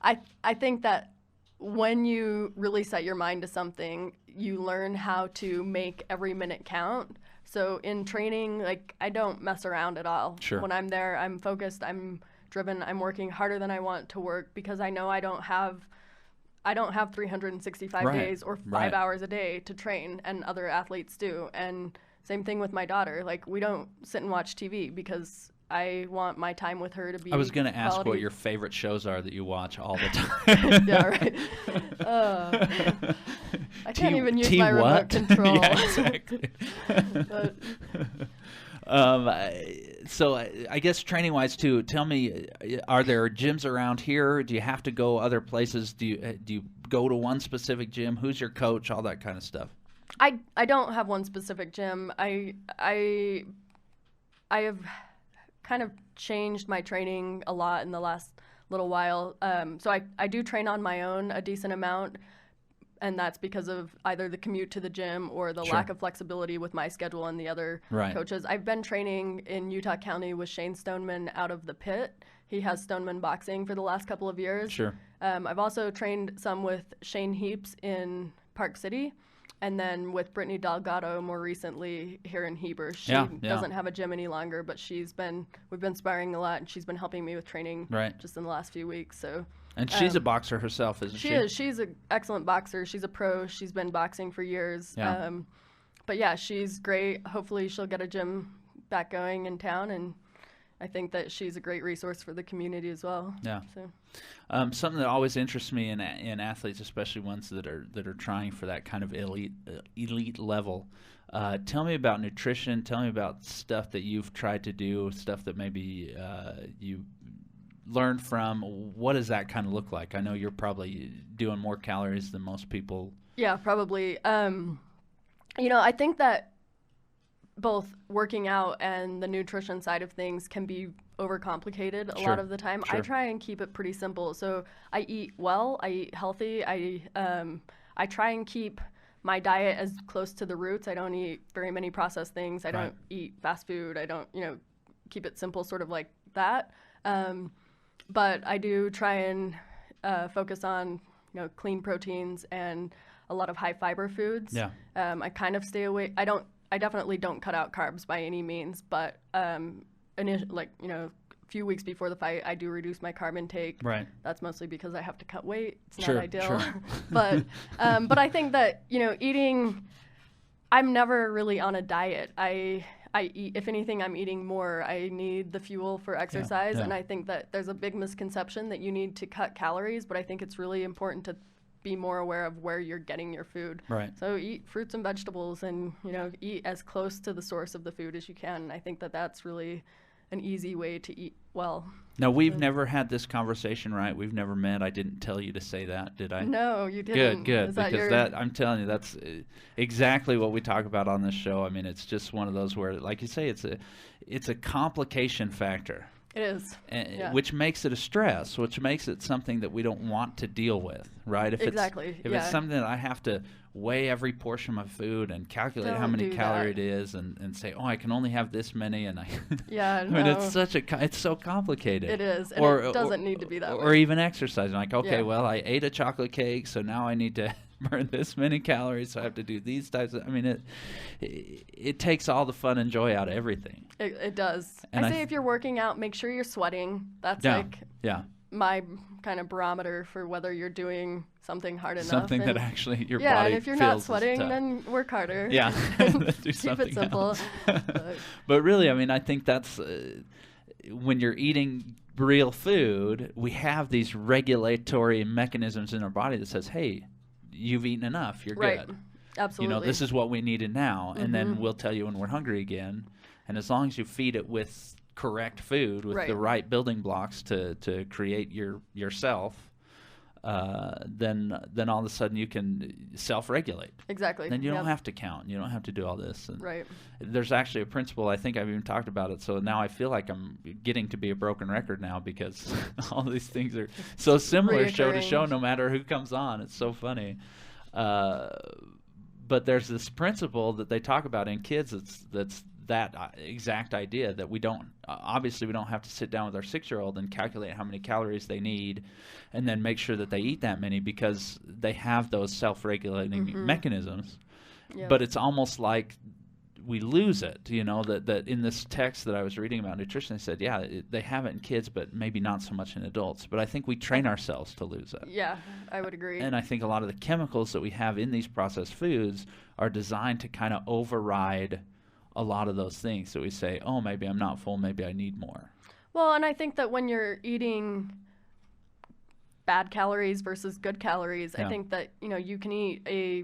I think that when you really set your mind to something, you learn how to make every minute count. So in training, I don't mess around at all. Sure. When I'm there, I'm focused, I'm driven, I'm working harder than I want to work because I know I don't have 365 Right, days or 5 right. hours a day to train, and other athletes do. And same thing with my daughter. We don't sit and watch TV because I want my time with her to be I was going to ask quality. what your favorite shows are that you watch all the time. Yeah, right. I can't even use my remote what? control. Yeah, exactly. But- So I guess training-wise too, tell me, are there gyms around here? Do you have to go other places? Do you go to one specific gym? Who's your coach? All that kind of stuff. I don't have one specific gym. I have kind of changed my training a lot in the last little while. So I do train on my own a decent amount, and that's because of either the commute to the gym or the Sure. lack of flexibility with my schedule and the other Right. coaches. I've been training in Utah County with Shane Stoneman out of the Pit. He has Stoneman Boxing for the last couple of years. Sure. I've also trained some with Shane Heaps in Park City. And then with Brittany Delgado more recently here in Heber, she Yeah. doesn't have a gym any longer, but we've been sparring a lot, and she's been helping me with training Right. just in the last few weeks. So. And she's a boxer herself, isn't she? She is. She's an excellent boxer. She's a pro. She's been boxing for years. Yeah. But yeah, she's great. Hopefully she'll get a gym back going in town, and I think that she's a great resource for the community as well. Yeah. So. Something that always interests me in athletes, especially ones that are trying for that kind of elite level. Tell me about nutrition. Tell me about stuff that you've tried to do, stuff that maybe you learned from. What does that kind of look like? I know you're probably doing more calories than most people. Yeah, probably. I think that both working out and the nutrition side of things can be overcomplicated a lot of the time. Sure. I try and keep it pretty simple. So I eat well, I eat healthy. I try and keep my diet as close to the roots. I don't eat very many processed things. I don't eat fast food. I don't, keep it simple, sort of like that. But I do try and focus on, clean proteins and a lot of high fiber foods. Yeah. I kind of stay away. I definitely don't cut out carbs by any means, but a few weeks before the fight, I do reduce my carb intake. Right. That's mostly because I have to cut weight. It's Sure, not ideal. sure. but I think that, eating, I'm never really on a diet. I eat, if anything, I'm eating more. I need the fuel for exercise. yeah. And I think that there's a big misconception that you need to cut calories, but I think it's really important to be more aware of where you're getting your food. Right. So eat fruits and vegetables and, eat as close to the source of the food as you can. And I think that that's really an easy way to eat well. Now, we've never had this conversation, right? We've never met. I didn't tell you to say that, did I? No, you didn't. Good, Is that because that I'm telling you, that's exactly what we talk about on this show. I mean, it's just one of those where, like you say, it's a complication factor. It is. Yeah. Which makes it a stress, which makes it something that we don't want to deal with, right? If Exactly, if it's something that I have to weigh every portion of my food and calculate how Don't many do calories that. it is and say, I can only have this many, and Yeah, I mean, no. it's so complicated. It is, and it doesn't need to be that way. Or even exercising, like, okay, Yeah. well, I ate a chocolate cake, so now I need to burn this many calories, so I have to do these types of, I mean, it takes all the fun and joy out of everything. It does. And I say if you're working out, make sure you're sweating. That's Yeah. my kind of barometer for whether you're doing something hard enough. Something and that actually your yeah, body and if you're feels not is sweating, tough. then work harder. Yeah. Do Keep something it simple. else. But- But really, I mean, I think that's when you're eating real food, we have these regulatory mechanisms in our body that says, hey, you've eaten enough, you're Right. good. Absolutely. This is what we needed now, and then we'll tell you when we're hungry again. And as long as you feed it with correct food, with the right building blocks to create yourself, then all of a sudden you can self-regulate. Exactly. Then you don't have to count. You don't have to do all this. And Right. there's actually a principle, I think I've even talked about it, so now I feel like I'm getting to be a broken record now because all these things are so similar show to show no matter who comes on. It's so funny. But there's this principle that they talk about in kids that's that exact idea that we don't obviously we don't have to sit down with our 6-year-old and calculate how many calories they need and then make sure that they eat that many because they have those self-regulating mechanisms. Yep. But it's almost like we lose it, that in this text that I was reading about nutrition, they said, they have it in kids, but maybe not so much in adults. But I think we train ourselves to lose it. Yeah, I would agree. And I think a lot of the chemicals that we have in these processed foods are designed to kind of override a lot of those things. So we say, oh, maybe I'm not full, maybe I need more. Well, and I think that when you're eating bad calories versus good calories, I think that, you can eat a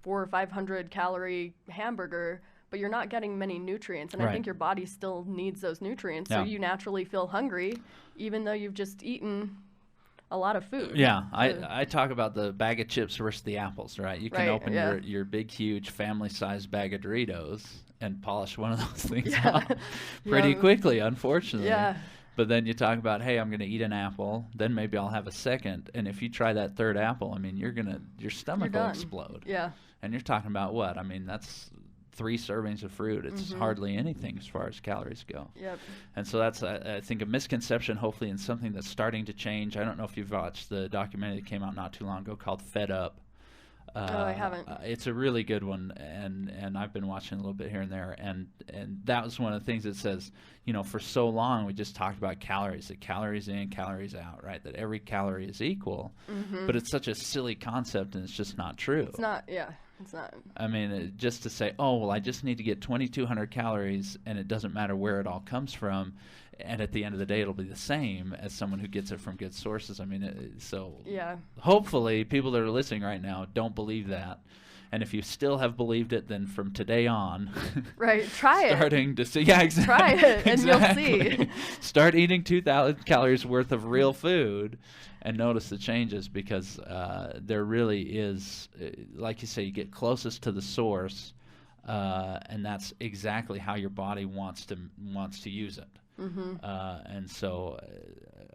400 or 500 calorie hamburger, but you're not getting many nutrients. And I think your body still needs those nutrients. So you naturally feel hungry, even though you've just eaten a lot of food. Yeah, I talk about the bag of chips versus the apples, right? You can open your big, huge family-sized bag of Doritos and polish one of those things off pretty quickly, unfortunately. Yeah. But then you talk about, hey, I'm going to eat an apple, then maybe I'll have a second. And if you try that third apple, I mean, your stomach will explode. Yeah. And you're talking about what? I mean, that's 3 servings of fruit. It's hardly anything as far as calories go. Yep. And so that's, I think, a misconception, hopefully, and something that's starting to change. I don't know if you've watched the documentary that came out not too long ago called Fed Up. I haven't. It's a really good one, and I've been watching a little bit here and there, and that was one of the things that says, for so long we just talked about calories, that calories in, calories out, right? That every calorie is equal, but it's such a silly concept, and it's just not true. It's not. Yeah, it's not. I mean, just to say, oh well, I just need to get 2,200 calories, and it doesn't matter where it all comes from. And at the end of the day, it'll be the same as someone who gets it from good sources. I mean, so Yeah. hopefully people that are listening right now don't believe that. And if you still have believed it, then from today on, Right, try it. starting to see, yeah, exactly. Try it, and exactly. you'll see. Start eating 2,000 calories worth of real food, and notice the changes, because there really is, like you say, you get closest to the source, and that's exactly how your body wants to use it. And so,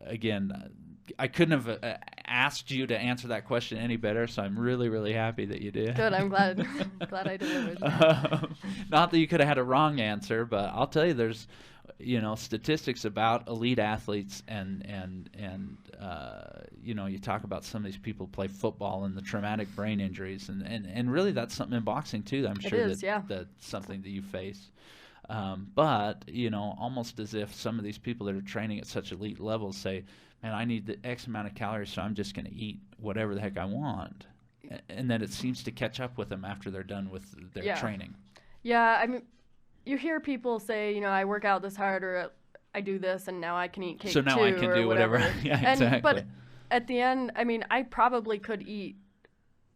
again, I couldn't have asked you to answer that question any better, so I'm really, really happy that you did. Good, I'm glad. Glad I delivered. Not that you could have had a wrong answer, but I'll tell you, there's, statistics about elite athletes, and you talk about some of these people play football and the traumatic brain injuries, and really that's something in boxing too. I'm sure that's something that you face. But, almost as if some of these people that are training at such elite levels say, man, I need the X amount of calories, so I'm just going to eat whatever the heck I want. And then it seems to catch up with them after they're done with their training. Yeah, I mean, you hear people say, I work out this hard, or I do this, and now I can eat cake so now too, I can do whatever. Yeah, exactly. But at the end, I mean, I probably could eat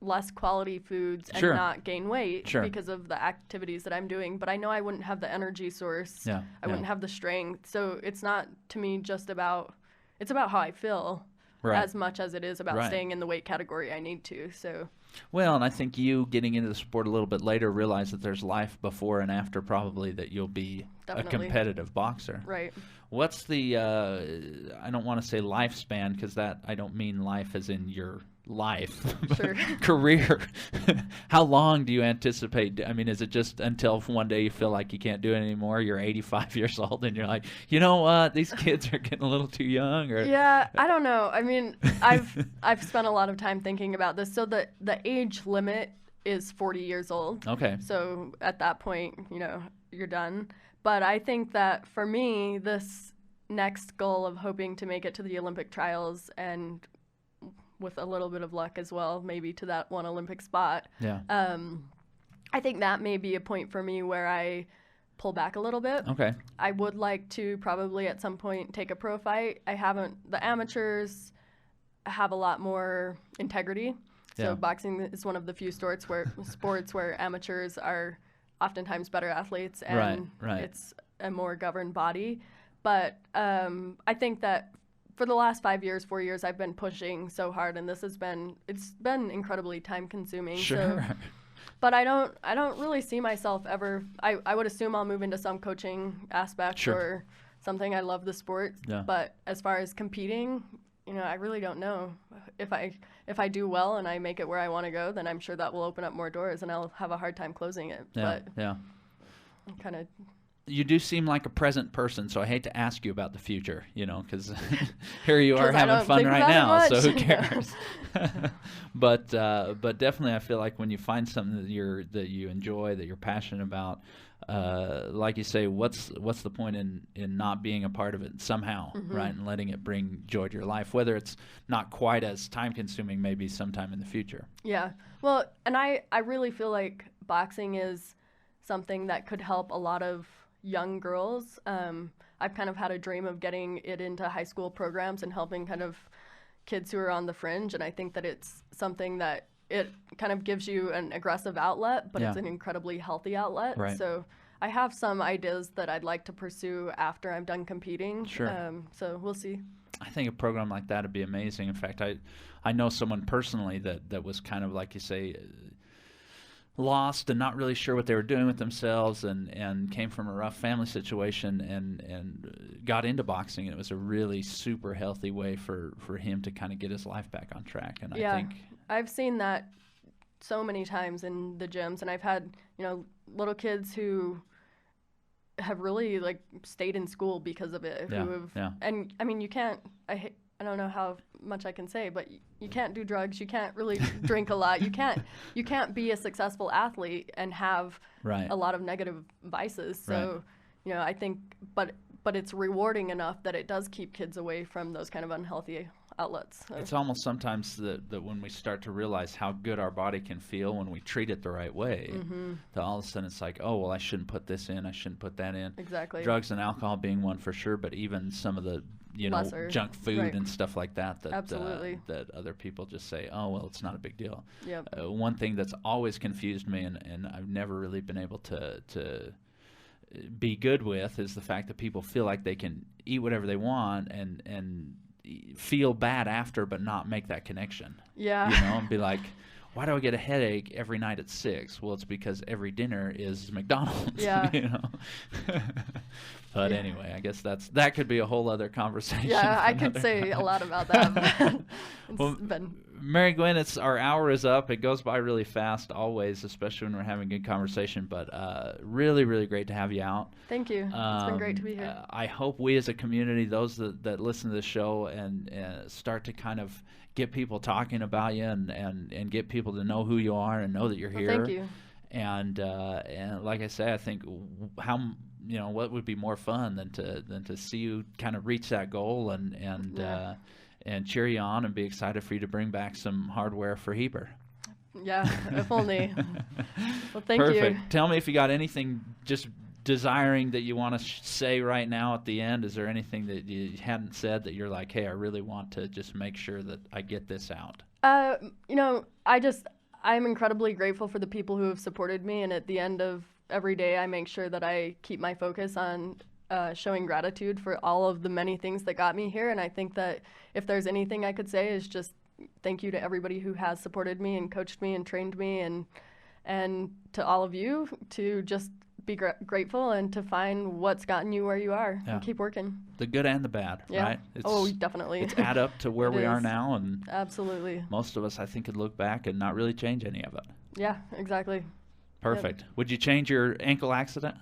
less quality foods and not gain weight because of the activities that I'm doing, but I know I wouldn't have the energy source. I wouldn't have the strength. So it's not, to me, just about, it's about how I feel as much as it is about staying in the weight category I need to. So well, and I think you getting into the sport a little bit later realize that there's life before and after, probably, that you'll be a competitive boxer. Right. What's the I don't want to say lifespan, because that, I don't mean life as in your life, career. How long do you anticipate? I mean, is it just until one day you feel like you can't do it anymore? You're 85 years old and you're like, you know what, these kids are getting a little too young? Or yeah, I don't know. I mean, I've spent a lot of time thinking about this. So the age limit is 40 years old. Okay. So at that point, you're done. But I think that for me, this next goal of hoping to make it to the Olympic trials, and with a little bit of luck as well, maybe to that one Olympic spot. Yeah. I think that may be a point for me where I pull back a little bit. Okay. I would like to probably at some point take a pro fight. The amateurs have a lot more integrity. So boxing is one of the few sports where amateurs are oftentimes better athletes, and it's a more governed body. But I think that for the last 4 years, I've been pushing so hard, and it's been incredibly time consuming. Sure. So, but I don't really see myself ever. I would assume I'll move into some coaching aspect or something. I love the sport, but as far as competing, I really don't know. If I do well and I make it where I want to go, then I'm sure that will open up more doors, and I'll have a hard time closing it. Kind of. You do seem like a present person, so I hate to ask you about the future, because here you are having fun right now, so who cares? But definitely, I feel like when you find something that you enjoy, that you're passionate about, like you say, what's the point in not being a part of it somehow, right? And letting it bring joy to your life, whether it's not quite as time consuming, maybe sometime in the future. Yeah. Well, and I really feel like boxing is something that could help a lot of young girls. I've kind of had a dream of getting it into high school programs and helping kind of kids who are on the fringe, and I think that it's something that it kind of gives you an aggressive outlet, but it's an incredibly healthy outlet. Right. So I have some ideas that I'd like to pursue after I'm done competing. Sure. So we'll see. I think a program like that would be amazing. In fact, I know someone personally that was kind of, like you say, lost and not really sure what they were doing with themselves, and came from a rough family situation and got into boxing, and it was a really super healthy way for him to kind of get his life back on track. And I think I've seen that so many times in the gyms, and I've had little kids who have really stayed in school because of it. And I mean, you can't. I don't know how much I can say, but you can't do drugs. You can't really drink a lot. You can't be a successful athlete and have Right. a lot of negative vices. So, Right. I think, but it's rewarding enough that it does keep kids away from those kind of unhealthy outlets. So. It's almost sometimes that when we start to realize how good our body can feel when we treat it the right way, that all of a sudden it's like, oh, well, I shouldn't put this in, I shouldn't put that in. Exactly. Drugs and alcohol being one for sure, but even some of the Lesser. junk food Right. and stuff like that Absolutely. that other people just say, oh, well, it's not a big deal. Yep. One thing that's always confused me, and I've never really been able to be good with, is the fact that people feel like they can eat whatever they want and feel bad after, but not make that connection. Yeah. And be like, why do I get a headache every night at 6? Well, it's because every dinner is McDonald's. Yeah. But anyway, I guess that could be a whole other conversation. Yeah, for I could another say time. a lot about that. Well, Maryguenn, our hour is up. It goes by really fast always, especially when we're having a good conversation. But really, really great to have you out. Thank you. It's been great to be here. I hope we as a community, those that listen to the show and start to kind of get people talking about you and get people to know who you are and know that you're here. Thank you. And like I say, I think what would be more fun than to see you kind of reach that goal and cheer you on and be excited for you to bring back some hardware for Heber. Yeah, if only. Well, thank you. Perfect. Tell me if you got anything just desiring that you want to say right now at the end. Is there anything that you hadn't said that you're like, hey, I really want to just make sure that I get this out? I'm incredibly grateful for the people who have supported me, and at the end of every day, I make sure that I keep my focus on showing gratitude for all of the many things that got me here. And I think that if there's anything I could say is just thank you to everybody who has supported me and coached me and trained me, and to all of you to just be grateful and to find what's gotten you where you are and keep working. The good and the bad, right? Definitely. It's add up to where we are now, and absolutely. Most of us, I think, could look back and not really change any of it. Yeah, exactly. Perfect. Yep. Would you change your ankle accident?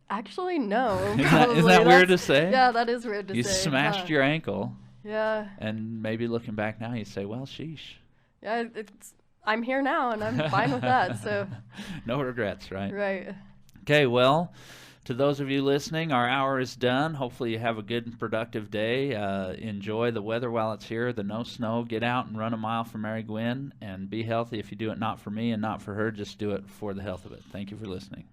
Actually, no. Isn't that weird to say? Yeah, that is weird to say. You smashed your ankle. Yeah. And maybe looking back now, you say, well, sheesh. Yeah, I'm here now, and I'm fine with that. So. No regrets, right? Right. Okay, well, to those of you listening, our hour is done. Hopefully you have a good and productive day. Enjoy the weather while it's here, the no snow. Get out and run a mile for Maryguenn, and be healthy. If you do it not for me and not for her, just do it for the health of it. Thank you for listening.